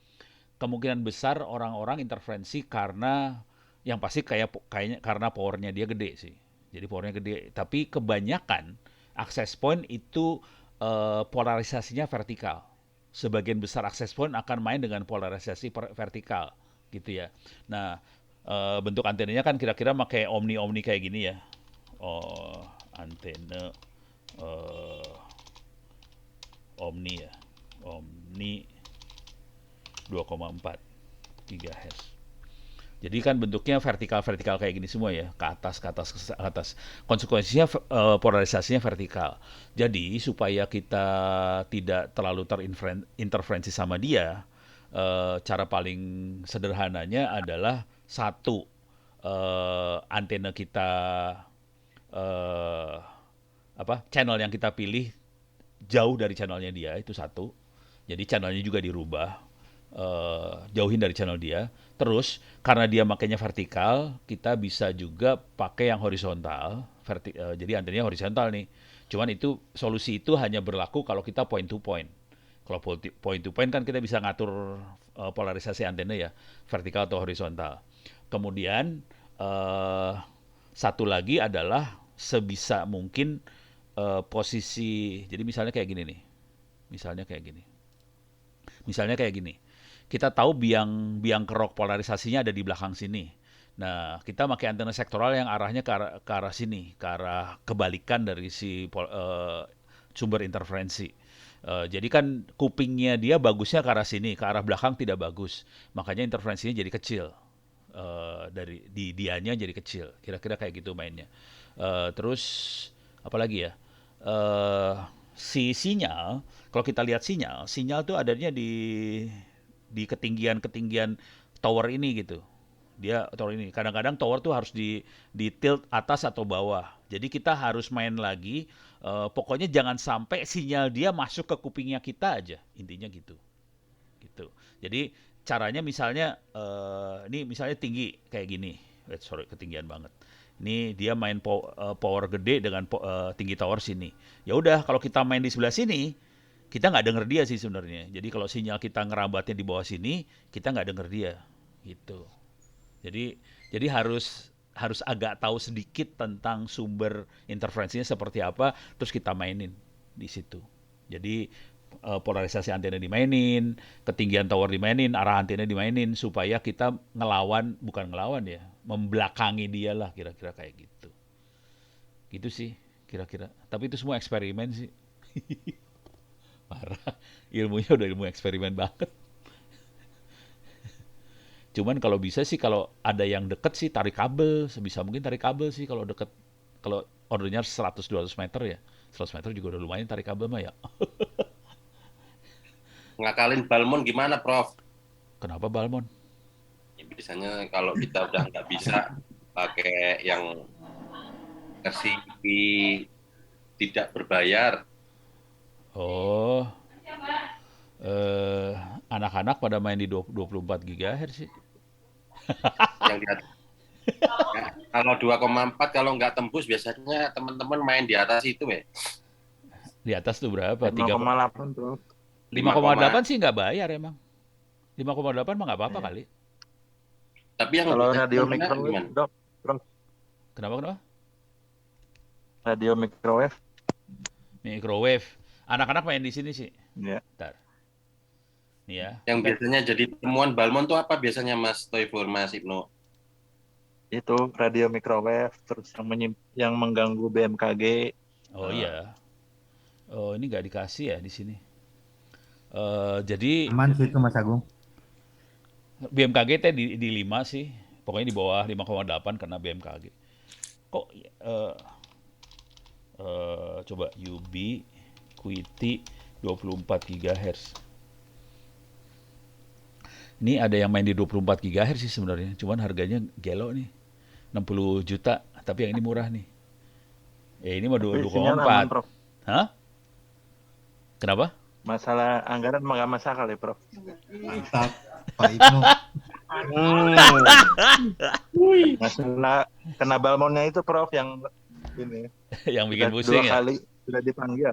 Speaker 1: kemungkinan besar orang-orang interferensi karena yang pasti kayaknya karena powernya dia gede sih. Jadi powernya gede. Tapi kebanyakan access point itu polarisasinya vertikal. Sebagian besar access point akan main dengan polarisasi vertikal gitu ya. Nah, bentuk antenanya kan kira-kira pakai omni kayak gini ya. Oh, antena eh, omni ya. Omni 2,4 GHz. Jadi kan bentuknya vertikal-vertikal kayak gini semua ya, ke atas, ke atas, ke atas. Konsekuensinya polarisasinya vertikal. Jadi supaya kita tidak terlalu terinterferensi sama dia, cara paling sederhananya adalah satu, antena kita, eh, channel yang kita pilih jauh dari channelnya dia itu satu. Jadi channelnya juga dirubah, jauhin dari channel dia. Terus karena dia makainya vertikal, kita bisa juga pakai yang horizontal. Jadi antenanya horizontal nih. Cuman itu solusi itu hanya berlaku kalau kita point to point. Kalau point to point kan kita bisa ngatur polarisasi antena ya, vertikal atau horizontal. Kemudian eh, satu lagi adalah sebisa mungkin posisi. Jadi misalnya kayak gini nih. Misalnya kayak gini. Misalnya kayak gini. Kita tahu biang biang kerok polarisasinya ada di belakang sini. Nah, kita pakai antena sektoral yang arahnya ke arah sini, ke arah kebalikan dari si sumber interferensi. Jadi kan kupingnya dia bagusnya ke arah sini, ke arah belakang tidak bagus. Makanya interferensinya jadi kecil. Dari di dianya jadi kecil. Kira-kira kayak gitu mainnya. Terus apa lagi ya? Eh si sinyal, kalau kita lihat sinyal, sinyal tuh adanya di ketinggian-ketinggian tower ini gitu. Dia tower ini. Kadang-kadang tower tuh harus di tilt atas atau bawah. Jadi kita harus main lagi. Pokoknya jangan sampai sinyal dia masuk ke kupingnya kita aja. Intinya gitu. Gitu. Jadi caranya misalnya ini misalnya tinggi kayak gini. Sorry, ketinggian banget. Ini dia main power gede dengan tinggi tower sini. Ya udah, kalau kita main di sebelah sini, kita nggak denger dia sih sebenarnya. Jadi kalau sinyal kita ngerambatnya di bawah sini, kita nggak denger dia, gitu. Jadi harus harus agak tahu sedikit tentang sumber interferensinya seperti apa, terus kita mainin di situ. Jadi polarisasi antena dimainin, ketinggian tower dimainin, arah antena dimainin supaya kita bukan ngelawan ya, membelakangi dia lah kira-kira kayak gitu. Gitu sih kira-kira. Tapi itu semua eksperimen sih. Parah. Ilmunya udah ilmu eksperimen banget. Cuman kalau bisa sih kalau ada yang deket sih tarik kabel, sebisa mungkin tarik kabel sih kalau deket. Kalau ordernya 100-200 meter ya. 100 meter juga udah lumayan tarik kabel mah ya.
Speaker 3: Ngakalin balmon gimana, Prof?
Speaker 1: Kenapa Balmon?
Speaker 3: Ya, biasanya kalau kita udah nggak bisa pakai yang versi tidak berbayar,
Speaker 1: Oh, eh anak-anak pada main di 24 GHz sih.
Speaker 3: yang di atas. Ya, kalau 2,4 kalau nggak tembus biasanya teman-teman main di atas itu ya.
Speaker 1: Di atas tuh berapa?
Speaker 4: 5,8 tuh.
Speaker 1: 5,8 sih nggak bayar emang. 5,8 mah nggak apa-apa
Speaker 4: Iya.
Speaker 1: kali.
Speaker 3: Tapi yang
Speaker 4: Kalau
Speaker 3: bisa
Speaker 4: radio
Speaker 3: gimana?
Speaker 4: microwave, dok, Prof.
Speaker 1: Kenapa?
Speaker 4: Radio microwave,
Speaker 1: Microwave. Anak-anak main di sini sih.
Speaker 4: ya.
Speaker 1: Bentar. Nih ya.
Speaker 3: Yang biasanya jadi temuan balmon tuh apa biasanya, Mas Toifur, Mas Ibnu?
Speaker 4: Itu radio microwave, terus yang mengganggu BMKG.
Speaker 1: Oh iya. Oh ini nggak dikasih ya di sini. Jadi
Speaker 5: Aman sih itu Mas Agung.
Speaker 1: BMKG teh di 5 sih. Pokoknya di bawah 5,8 karena BMKG. kok coba Ubiquiti 24 GHz. Ini ada yang main di 24 GHz sih sebenarnya, cuman harganya gelo nih. 60 juta, tapi yang ini murah nih. Ini mah
Speaker 4: Tapi sinyal aman,
Speaker 1: 2,4.
Speaker 4: Prof.
Speaker 1: Hah? Kenapa?
Speaker 4: Masalah anggaran nggak masalah ya, Prof.
Speaker 5: Mantap, Pak Ibnu.
Speaker 4: Masalah kena balmonnya itu, Prof, yang ini
Speaker 1: Yang bikin
Speaker 4: sudah
Speaker 1: pusing
Speaker 4: 2
Speaker 1: ya?
Speaker 4: kali sudah dipanggil.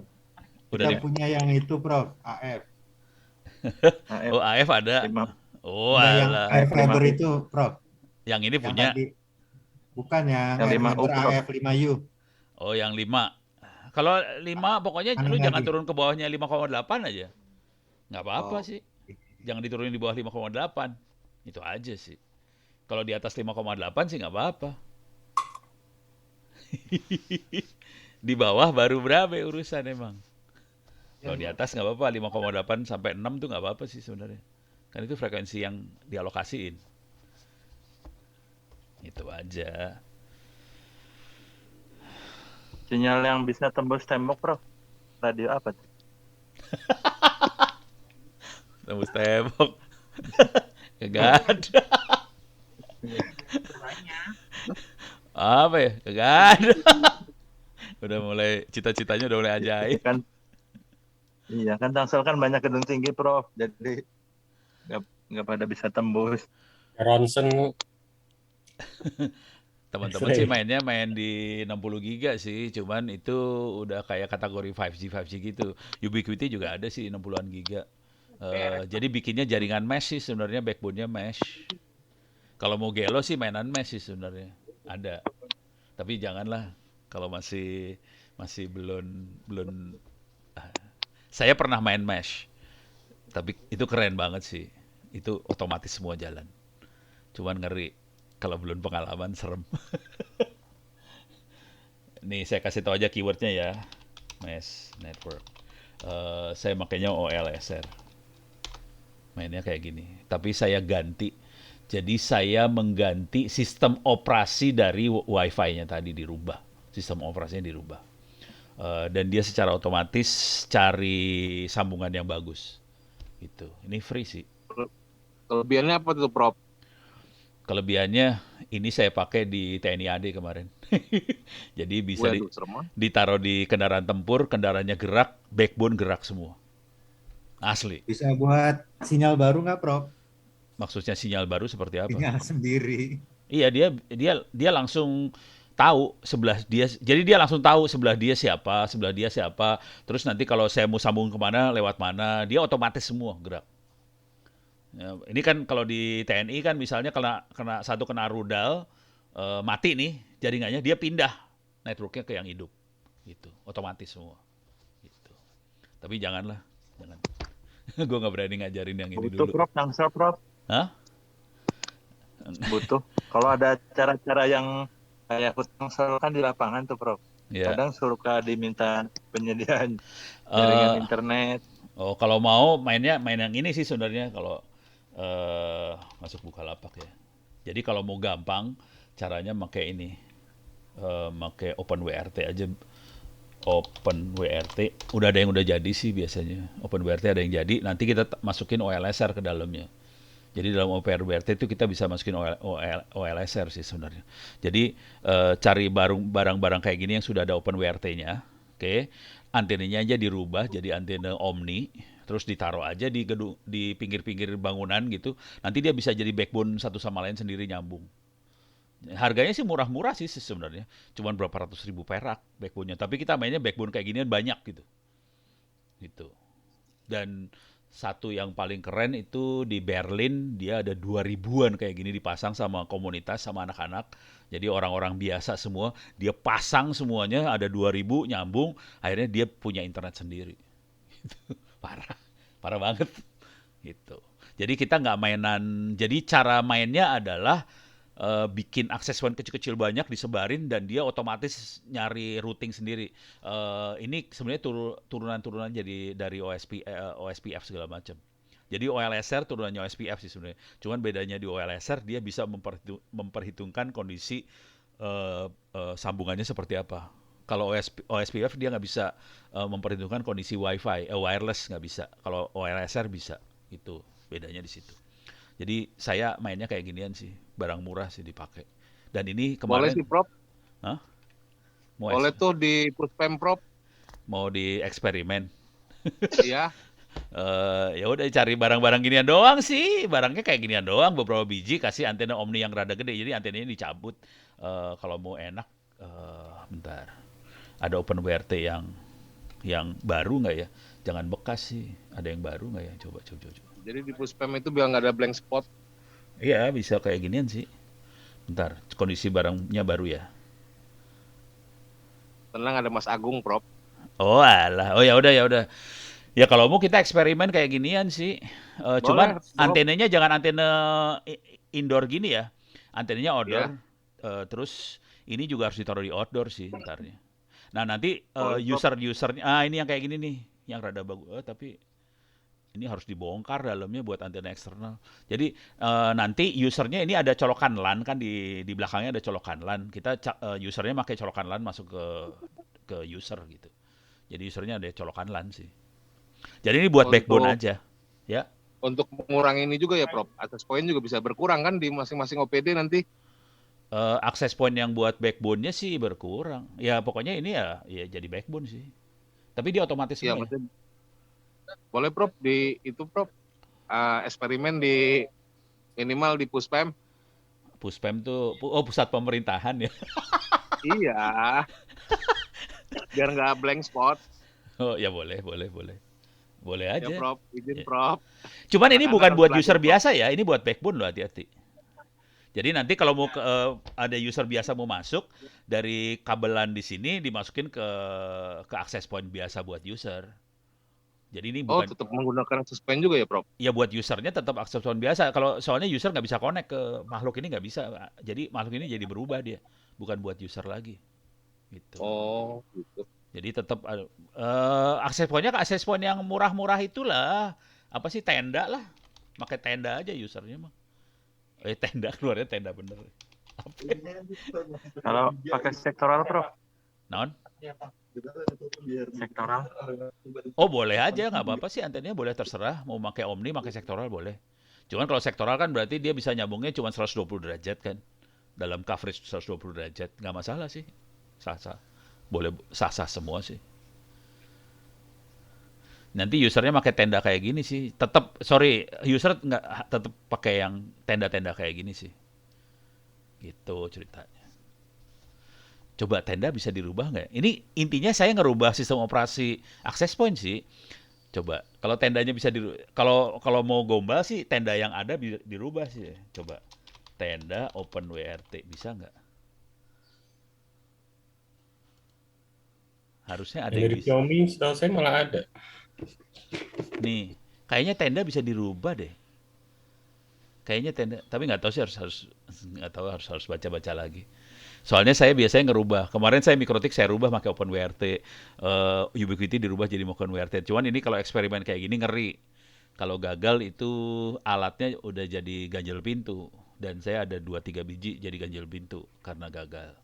Speaker 1: Udah
Speaker 5: Kita
Speaker 1: di...
Speaker 5: punya yang itu, Prof, AF.
Speaker 4: AF
Speaker 1: Oh, AF ada.
Speaker 4: 5.
Speaker 1: Oh,
Speaker 5: Enggak yang
Speaker 1: alah.
Speaker 5: AF fiber
Speaker 4: 5U.
Speaker 5: itu, Prof.
Speaker 1: Yang ini
Speaker 5: Yang
Speaker 1: punya.
Speaker 5: tadi bukan yang
Speaker 4: Yang
Speaker 5: air
Speaker 4: 5U,
Speaker 5: fiber
Speaker 4: Prof.
Speaker 5: AF 5U.
Speaker 1: Oh, yang 5. Kalau 5 pokoknya
Speaker 5: Anu
Speaker 1: lu jangan
Speaker 5: lagi.
Speaker 1: turun ke bawahnya 5,8 aja. Nggak apa-apa
Speaker 5: Oh,
Speaker 1: sih. Jangan diturunin di bawah 5,8. Itu aja sih. Kalau di atas 5,8 sih nggak apa-apa. Di bawah baru berapa urusan emang. Kalau di atas nggak apa-apa, 5,8 sampai 6 tuh nggak apa-apa sih sebenarnya. Kan itu frekuensi yang dialokasiin. Itu aja.
Speaker 4: Sinyal yang bisa tembus tembok, Prof. Radio apa tuh?
Speaker 1: Tembus tembok. Kagak ada. Apa ya? Kagak ada. Udah mulai, cita-citanya udah mulai ajaib.
Speaker 4: Kan iya kan Tangsel kan banyak gedung tinggi, Prof. Jadi nggak pada bisa tembus.
Speaker 2: Ronsen
Speaker 1: Teman-teman sih mainnya main di 60 giga sih, cuman itu udah kayak kategori 5G gitu. Ubiquiti juga ada sih 60-an giga. Jadi bikinnya jaringan mesh sih sebenarnya, backbone-nya mesh. Kalau mau gelo sih mainan mesh sih sebenarnya. Ada. Tapi janganlah kalau masih belum saya pernah main mesh. Tapi itu keren banget sih. Itu otomatis semua jalan. Cuman ngeri kalau belum pengalaman, serem. Nih saya kasih tahu aja keywordnya ya, mesh network. Saya makainya OLSR. Mainnya kayak gini. Tapi saya ganti. Jadi saya mengganti sistem operasi dari Wi-Fi-nya tadi dirubah. Sistem operasinya dirubah. Dan dia secara otomatis cari sambungan yang bagus. Gitu. Ini free sih.
Speaker 6: Kelebihannya apa tuh, Prof?
Speaker 1: Kelebihannya ini saya pakai di TNI AD kemarin. Jadi bisa
Speaker 6: Waduh, serem.
Speaker 1: ditaruh di kendaraan tempur, kendaraannya gerak, backbone gerak semua. Asli.
Speaker 5: bisa buat sinyal baru nggak, Prof?
Speaker 1: Maksudnya sinyal baru seperti apa?
Speaker 5: Sinyal sendiri.
Speaker 1: Iya, dia langsung tahu sebelah dia. Jadi dia langsung tahu sebelah dia siapa. Terus nanti kalau saya mau sambung kemana, lewat mana, dia otomatis semua gerak. Ya, ini kan kalau di TNI kan misalnya kena rudal, mati nih jaringannya, dia pindah networknya ke yang hidup, gitu, otomatis semua, gitu. Tapi jangan. Gue nggak berani ngajarin yang ini
Speaker 4: Butuh,
Speaker 1: dulu.
Speaker 4: Prof, Tangsel, Prof.
Speaker 1: Hah?
Speaker 4: Butuh. Kalau ada cara-cara yang kayak Tangsel kan di lapangan tuh, Prof.
Speaker 1: Ya.
Speaker 4: Kadang suka diminta penyediaan jaringan internet.
Speaker 1: Oh, kalau mau main yang ini sih sebenarnya kalau masuk Bukalapak ya. Jadi kalau mau gampang, caranya pakai ini, pakai OpenWRT aja. OpenWRT, udah ada yang udah jadi sih biasanya. OpenWRT ada yang jadi, nanti kita masukin OLSR ke dalamnya. Jadi dalam OpenWRT itu kita bisa masukin OLSR sih sebenarnya. Jadi cari barang-barang kayak gini yang sudah ada OpenWRT-nya, oke? Antenanya aja dirubah jadi antena Omni, terus ditaruh aja di pinggir-pinggir bangunan gitu. Nanti dia bisa jadi backbone satu sama lain sendiri nyambung. Harganya sih murah-murah sih sebenarnya. Cuman berapa ratus ribu perak backbone-nya. Tapi kita mainnya backbone kayak ginian banyak gitu. Gitu. Dan satu yang paling keren itu di Berlin, dia ada 2000-an kayak gini dipasang sama komunitas, sama anak-anak. Jadi orang-orang biasa semua, dia pasang semuanya, ada 2000 nyambung, akhirnya dia punya internet sendiri. Parah banget. Gitu. Jadi kita nggak mainan, jadi cara mainnya adalah bikin access point kecil-kecil banyak disebarin dan dia otomatis nyari routing sendiri. Ini sebenarnya turunan-turunan jadi dari OSPF segala macam. Jadi OLSR turunannya OSPF sih sebenarnya. Cuman bedanya di OLSR dia bisa memperhitungkan kondisi sambungannya seperti apa. Kalau OSPF dia nggak bisa memperhitungkan kondisi WiFi, wireless nggak bisa. Kalau OLSR bisa, itu bedanya di situ. Jadi saya mainnya kayak ginian sih, barang murah sih dipakai. Dan ini
Speaker 6: Boleh
Speaker 1: kemarin,
Speaker 6: sih, Prop.
Speaker 1: Hah? Mau
Speaker 6: Boleh tuh di puspem, Prop.
Speaker 1: mau di eksperimen.
Speaker 6: Iya.
Speaker 1: Ya udah cari barang-barang ginian doang sih, barangnya kayak ginian doang, beberapa biji kasih antena Omni yang rada gede, jadi antenanya dicabut. Kalau mau enak, bentar, ada Open WRT yang baru nggak ya? Jangan bekas sih, ada yang baru nggak ya? Coba.
Speaker 6: Jadi di puspem itu biar nggak ada blank spot.
Speaker 1: Iya bisa kayak ginian sih. Bentar, kondisi barangnya baru ya.
Speaker 6: Tenang, ada Mas Agung, Prop.
Speaker 1: Oh alah, oh ya udah ya udah. Ya kalau mau kita eksperimen kayak ginian sih. Cuman
Speaker 6: Boleh, Prop.
Speaker 1: antenanya jangan antena indoor gini ya. Antenanya outdoor.
Speaker 6: Iya.
Speaker 1: Terus ini juga harus ditaruh di outdoor sih ntarnya. Nah nanti
Speaker 6: Boleh, Prop.
Speaker 1: usernya, ini yang kayak gini nih, yang rada bagus. Tapi ini harus dibongkar dalamnya buat antena eksternal. Jadi nanti usernya ini ada colokan LAN kan di belakangnya ada colokan LAN. Kita usernya pakai colokan LAN masuk ke user gitu. Jadi usernya ada colokan LAN sih. Jadi ini buat backbone aja, ya.
Speaker 6: Untuk mengurangi ini juga ya, Prop. Access point juga bisa berkurang kan di masing-masing OPD nanti.
Speaker 1: Akses point yang buat backbone-nya sih berkurang. Ya pokoknya ini ya jadi backbone sih. Tapi dia otomatis
Speaker 6: Iya,
Speaker 1: semua ya.
Speaker 6: maksudnya boleh, Prop, di itu, Prop. Eksperimen di minimal di puspem.
Speaker 1: Puspem tuh, pusat pemerintahan ya.
Speaker 6: Iya. Biar nggak blank spot.
Speaker 1: Oh ya boleh. Boleh aja.
Speaker 6: Ya, Prop. Izin,
Speaker 1: Ya.
Speaker 6: Prop.
Speaker 1: Cuman ini
Speaker 6: Anak-anak
Speaker 1: bukan
Speaker 6: harus
Speaker 1: buat
Speaker 6: belajar,
Speaker 1: user
Speaker 6: Prop.
Speaker 1: biasa ya, ini buat backbone loh, hati-hati. Jadi nanti kalau mau ada user biasa mau masuk dari kabelan di sini dimasukin ke access point biasa buat user. Jadi ini
Speaker 6: Oh,
Speaker 1: bukan
Speaker 6: tetap menggunakan access point juga ya, Prop?
Speaker 1: ya buat usernya tetap access point biasa. Kalau soalnya user nggak bisa connect ke makhluk ini nggak bisa. Jadi makhluk ini jadi berubah dia, bukan buat user lagi. Gitu.
Speaker 6: Oh, gitu.
Speaker 1: Jadi tetap access point-nya ke access point yang murah-murah itulah. Apa sih tenda lah. Pakai tenda aja usernya mah. Tenda keluarnya tenda bener.
Speaker 4: Kalau pakai sektoral, Prof.
Speaker 1: Naon?
Speaker 4: Sektoral.
Speaker 1: Oh boleh aja, nggak apa-apa sih antenanya boleh terserah. Mau pakai Omni, pakai sektoral boleh. Cuman kalau sektoral kan berarti dia bisa nyambungnya cuma 120 derajat kan. Dalam coverage 120 derajat. Nggak masalah sih. Sah-sah. Boleh sah-sah semua sih. Nanti usernya pakai tenda kayak gini sih. User nggak tetap pakai yang tenda-tenda kayak gini sih. Gitu ceritanya. Coba tenda bisa dirubah nggak? Ini intinya saya ngerubah sistem operasi access point sih. Coba kalau tendanya bisa kalau mau gombal sih tenda yang ada dirubah sih. Coba tenda Open WRT bisa nggak? Harusnya ada yang
Speaker 2: Dari
Speaker 1: bisa.
Speaker 2: Xiaomi setahu saya malah ada.
Speaker 1: Nih, kayaknya tenda bisa dirubah deh. Kayaknya tenda, tapi nggak tahu sih harus nggak tahu harus baca-baca lagi. Soalnya saya biasanya ngerubah. Kemarin saya Mikrotik saya rubah pakai Open WRT. Ubiquiti dirubah jadi Open WRT. Cuman ini kalau eksperimen kayak gini ngeri. Kalau gagal itu alatnya udah jadi ganjel pintu dan saya ada 2-3 biji jadi ganjel pintu karena gagal.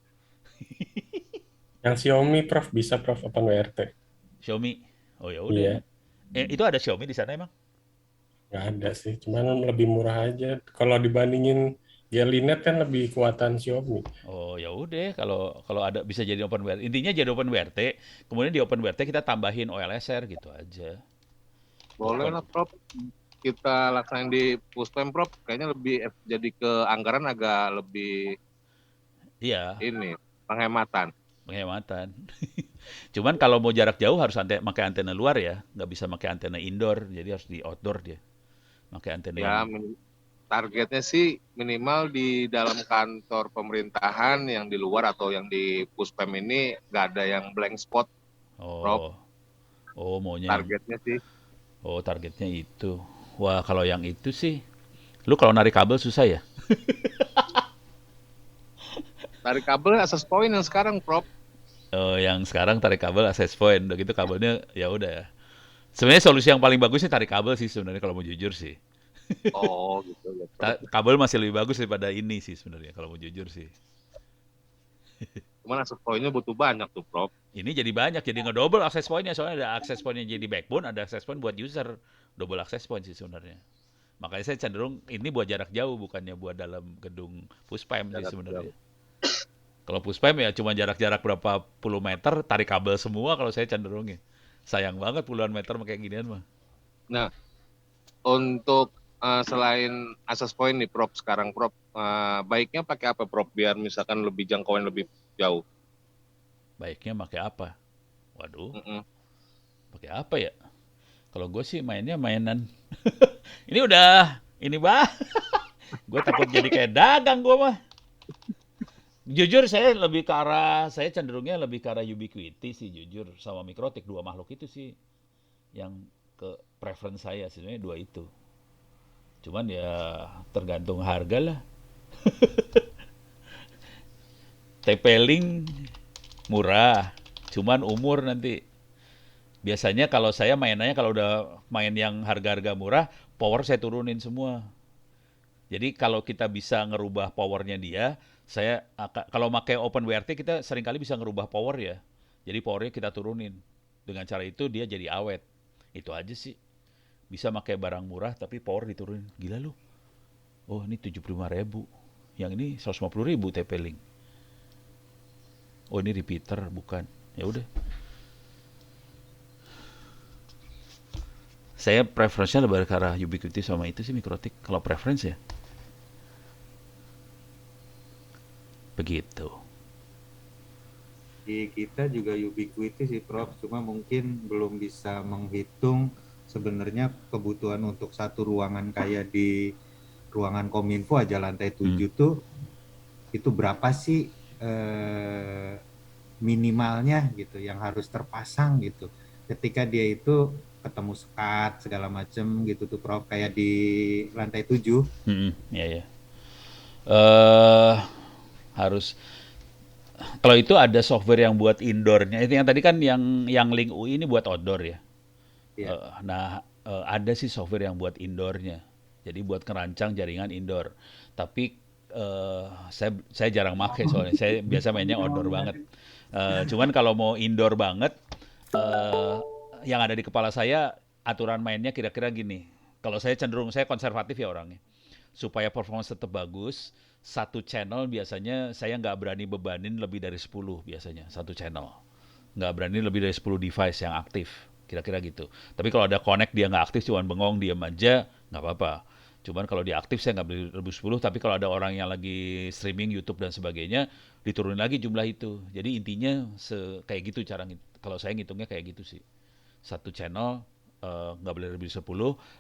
Speaker 2: Yang Xiaomi, Prof, bisa Prof Open WRT.
Speaker 1: Xiaomi. Oh ya
Speaker 2: Iya,
Speaker 1: udah. Itu ada Xiaomi di sana emang?
Speaker 2: nggak ada sih. Cuman lebih murah aja. Kalau dibandingin Gelinet kan lebih kuatan Xiaomi.
Speaker 1: Oh ya udah kalau ada bisa jadi Open WRT. Intinya jadi Open WRT, kemudian di Open WRT kita tambahin OLSR gitu aja.
Speaker 6: Boleh lah, Prop. Kita laksanain di puspem, Prop. Kayaknya lebih jadi ke anggaran agak lebih
Speaker 1: Iya,
Speaker 6: ini, penghematan.
Speaker 1: penghematan. Cuman kalau mau jarak jauh harus pakai antena luar ya, nggak bisa pakai antena indoor, jadi harus di outdoor dia. Pakai antena
Speaker 6: Ya,
Speaker 1: yang
Speaker 6: targetnya sih minimal di dalam kantor pemerintahan yang di luar atau yang di puspem ini nggak ada yang blank spot.
Speaker 1: oh maunya yang
Speaker 6: Targetnya sih.
Speaker 1: targetnya itu. Wah kalau yang itu sih, lu kalau narik kabel susah ya?
Speaker 6: Tarik kabel access point yang sekarang, Prop.
Speaker 1: Yang sekarang tarik kabel access point, udah gitu kabelnya ya udah. Sebenarnya solusi yang paling bagus sih tarik kabel sih sebenarnya kalau mau jujur sih.
Speaker 6: Oh, gitu ya, Prop.
Speaker 1: Kabel masih lebih bagus daripada ini sih sebenarnya kalau mau jujur sih.
Speaker 6: Cuman access point-nya butuh banyak tuh, Prof.
Speaker 1: Ini jadi banyak, jadi ngedouble akses pointnya, soalnya ada akses point yang jadi backbone, ada akses point buat user, double akses point sih sebenarnya. Makanya saya cenderung ini buat jarak jauh, bukannya buat dalam gedung puspem sih
Speaker 6: Jarak
Speaker 1: sebenarnya.
Speaker 6: jauh.
Speaker 1: Kalau puspem ya cuma jarak-jarak berapa puluh meter, tarik kabel semua kalau saya cenderungnya. Sayang banget puluhan meter kayak ginian mah.
Speaker 6: Nah, untuk selain access point nih, Prof, sekarang Prof, baiknya pakai apa, Prof, biar misalkan lebih jangkauan lebih jauh?
Speaker 1: Baiknya pakai apa? Waduh,
Speaker 6: Mm-mm.
Speaker 1: pakai apa ya? Kalau gue sih mainnya mainan. Ini udah, ini bah, gue takut jadi kayak dagang gue mah. Jujur saya cenderungnya lebih ke arah Ubiquiti sih jujur, sama Mikrotik, dua makhluk itu sih yang ke preference saya sebenarnya, dua itu. Cuman ya tergantung harga lah. TP-Link murah, cuman umur nanti. Biasanya kalau saya mainannya kalau udah main yang harga-harga murah, power saya turunin semua. Jadi kalau kita bisa ngerubah powernya dia, kalau pakai OpenWRT kita seringkali bisa ngerubah power ya. Jadi powernya kita turunin. Dengan cara itu dia jadi awet. Itu aja sih. Bisa pakai barang murah tapi power diturunin. Gila lu. Oh ini 75.000. Yang ini 150.000 TP-Link. Oh ini repeater bukan. Ya udah. Saya preferensinya lebih ke arah Ubiquiti sama itu sih Mikrotik. Kalau preference ya. Begitu.
Speaker 5: Di kita juga ubiquity sih Prof, cuma mungkin belum bisa menghitung sebenarnya kebutuhan untuk satu ruangan kayak di ruangan Kominfo aja lantai 7 tuh itu berapa sih minimalnya gitu yang harus terpasang gitu. Ketika dia itu ketemu sekat segala macem gitu tuh Prof, kayak di lantai 7.
Speaker 1: Ya ya. Harus kalau itu ada software yang buat indoornya. Itu yang tadi kan yang Link UI ini buat outdoor ya.
Speaker 5: Iya.
Speaker 1: Ada sih software yang buat indoornya. Jadi buat ngerancang jaringan indoor. Tapi saya jarang make soalnya. Saya biasa mainnya outdoor banget. Cuman kalau mau indoor banget, yang ada di kepala saya aturan mainnya kira-kira gini. Kalau saya konservatif ya orangnya. Supaya performance tetap bagus, satu channel biasanya saya nggak berani bebanin lebih dari 10 biasanya, satu channel. Nggak berani lebih dari 10 device yang aktif, kira-kira gitu. Tapi kalau ada connect dia nggak aktif, cuman bengong, diam aja, nggak apa-apa. Cuman kalau dia aktif saya nggak beli lebih 10, tapi kalau ada orang yang lagi streaming YouTube dan sebagainya, diturunin lagi jumlah itu. Jadi intinya kayak gitu kalau saya ngitungnya kayak gitu sih. Satu channel nggak boleh lebih 10,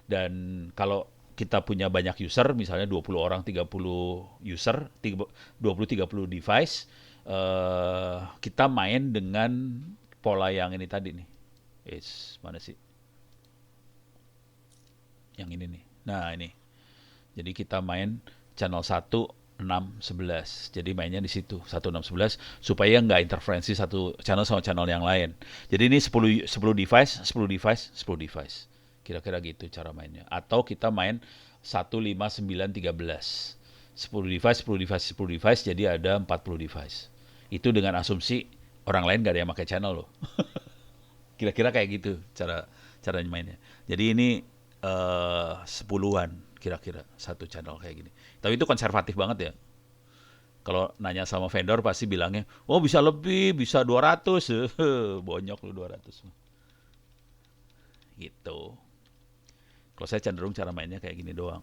Speaker 1: dan kalau kita punya banyak user, misalnya 20 orang, 30 user, 20-30 device, kita main dengan pola yang ini tadi nih. Mana sih? Yang ini nih. Nah ini. Jadi kita main channel 1, 6, 11. Jadi mainnya di situ, 1, 6, 11, supaya nggak interferensi satu channel sama channel yang lain. Jadi ini 10 device, 10 device, 10 device. Kira-kira gitu cara mainnya. Atau kita main 1, 5, 9, 13. 10 device, 10 device, 10 device, jadi ada 40 device. Itu dengan asumsi orang lain nggak ada yang pakai channel loh. Kira-kira kayak gitu cara mainnya. Jadi ini 10-an kira-kira satu channel kayak gini. Tapi itu konservatif banget ya. Kalau nanya sama vendor pasti bilangnya, oh bisa lebih, bisa 200. Bonyok lu 200. Gitu. Kalau saya cenderung cara mainnya kayak gini doang.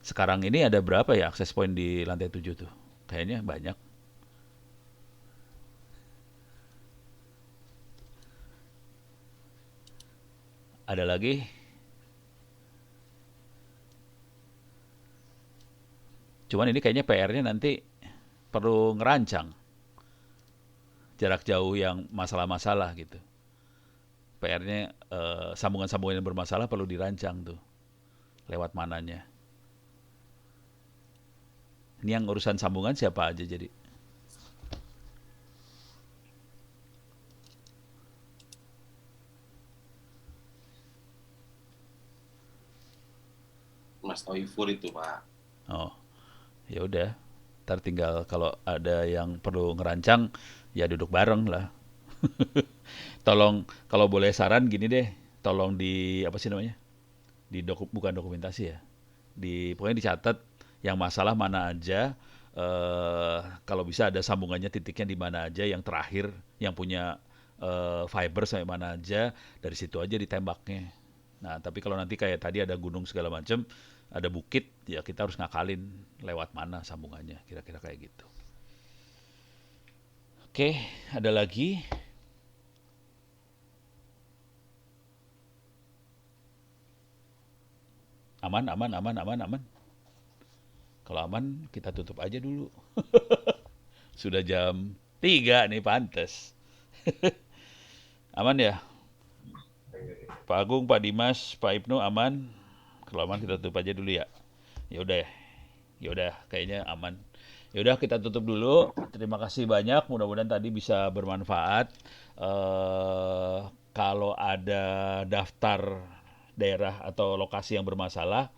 Speaker 1: Sekarang ini ada berapa ya akses point di lantai 7 tuh? Kayaknya banyak. Ada lagi? Cuman ini kayaknya PR-nya nanti perlu ngerancang jarak jauh yang masalah-masalah gitu. PR-nya sambungan-sambungan yang bermasalah perlu dirancang tuh. Lewat mananya. Ini yang urusan sambungan siapa aja jadi?
Speaker 3: Mas Toiful itu, Pak.
Speaker 1: Oh, ya udah. Ntar tinggal kalau ada yang perlu ngerancang, ya duduk bareng lah. Tolong, kalau boleh saran gini deh, tolong di, apa sih namanya? Bukan dokumentasi ya. Pokoknya dicatat yang masalah mana aja, kalau bisa ada sambungannya titiknya di mana aja, yang terakhir, yang punya fiber sampai mana aja, dari situ aja ditembaknya. Nah, tapi kalau nanti kayak tadi ada gunung segala macam, ada bukit, ya kita harus ngakalin lewat mana sambungannya, kira-kira kayak gitu. Oke, ada lagi? Aman, aman, aman, aman, aman. Kalau aman, kita tutup aja dulu. Sudah jam 3 nih, pantes. Aman ya? Pak Agung, Pak Dimas, Pak Ibnu aman? Kalau aman kita tutup aja dulu ya. Ya udah, kayaknya aman. Ya udah kita tutup dulu. Terima kasih banyak. Mudah-mudahan tadi bisa bermanfaat. Kalau ada daftar daerah atau lokasi yang bermasalah,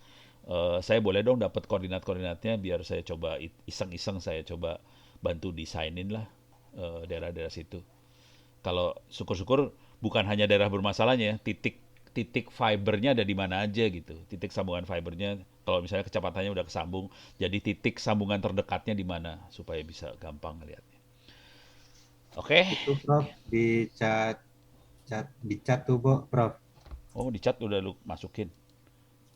Speaker 1: saya boleh dong dapat koordinat-koordinatnya biar saya coba iseng-iseng saya coba bantu desainin lah daerah-daerah situ. Kalau syukur-syukur bukan hanya daerah bermasalahnya, titik fibernya ada di mana aja gitu. Titik sambungan fibernya, kalau misalnya kecepatannya udah kesambung, jadi titik sambungan terdekatnya di mana supaya bisa gampang ngeliatnya. Oke.
Speaker 5: Itu Prof di chat tuh Prof.
Speaker 1: Oh, di chat udah lu masukin.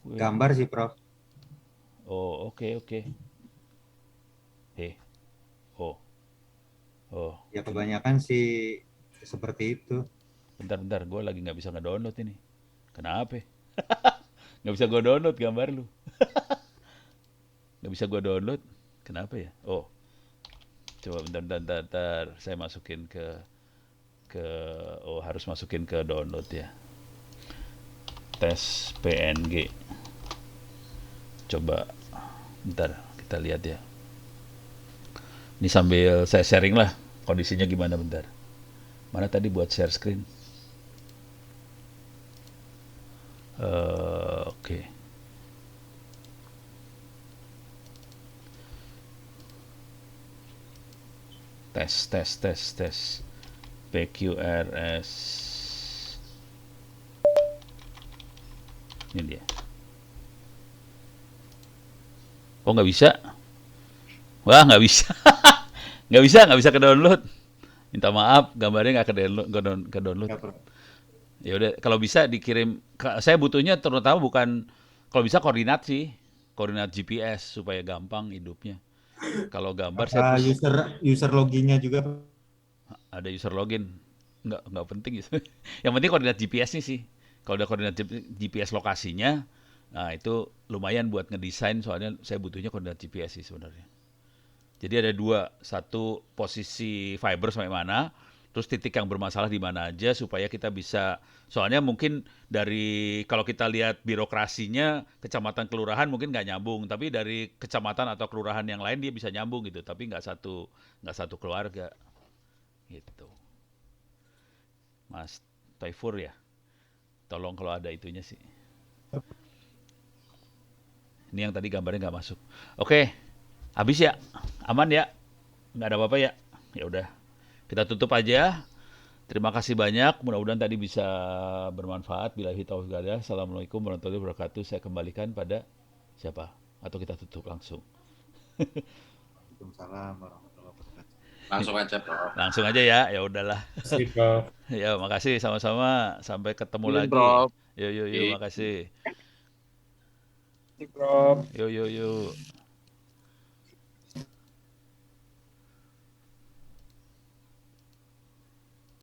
Speaker 1: Wih.
Speaker 5: Gambar sih Prof.
Speaker 1: Oh, oke. Oh.
Speaker 5: Ya kebanyakan sih seperti itu.
Speaker 1: Bentar, gue lagi nggak bisa ngedownload ini. Kenapa? Nggak bisa gue download gambar lu. Nggak bisa gue download. Kenapa ya? Oh, coba bentar. Saya masukin harus masukin ke download ya. Tes PNG. Coba, bentar kita lihat ya. Ini sambil saya sharing lah kondisinya gimana, bentar. Mana tadi buat share screen? Oke. Tes. PQRS. Ini dia. Oh, nggak bisa? Wah, nggak bisa. nggak bisa ke download. Minta maaf, gambarnya nggak ke download.
Speaker 5: Ya, Prof.
Speaker 1: Ya udah, kalau bisa dikirim. Saya butuhnya terutama bukan, kalau bisa koordinat sih, koordinat GPS supaya gampang hidupnya. Kalau gambar saya
Speaker 5: Apa user loginnya juga Prof?
Speaker 1: ada user login, nggak penting gitu. Yang penting koordinat GPS-nya sih. Kalau ada koordinat GPS lokasinya, nah itu lumayan buat ngedesain, soalnya saya butuhnya koordinat GPS sih sebenarnya. Jadi ada dua, satu posisi fiber sampai mana, terus titik yang bermasalah di mana aja supaya kita bisa, soalnya mungkin dari kalau kita lihat birokrasinya kecamatan kelurahan mungkin nggak nyambung, tapi dari kecamatan atau kelurahan yang lain dia bisa nyambung gitu, tapi nggak satu keluarga gitu. Mas Taifur ya, tolong kalau ada itunya sih. Ini yang tadi gambarnya nggak masuk. Oke, habis ya, aman ya, nggak ada apa-apa ya. Ya udah, kita tutup aja. Terima kasih banyak. Mudah-mudahan tadi bisa bermanfaat. Billahi taufiq wal hidayah. Assalamualaikum warahmatullahi wabarakatuh. Saya kembalikan pada siapa? Atau kita tutup langsung?
Speaker 5: Waalaikumsalam warahmatullahi wabarakatuh.
Speaker 3: Langsung aja, Prof.
Speaker 1: Langsung aja ya. Ya udahlah.
Speaker 2: Sip, Prof.
Speaker 1: Ya, makasih sama-sama. Sampai ketemu
Speaker 6: Izin,
Speaker 1: lagi.
Speaker 6: Prof.
Speaker 1: Yuk,
Speaker 6: Iya.
Speaker 1: makasih.
Speaker 2: Sip, Prof.
Speaker 1: Yuk.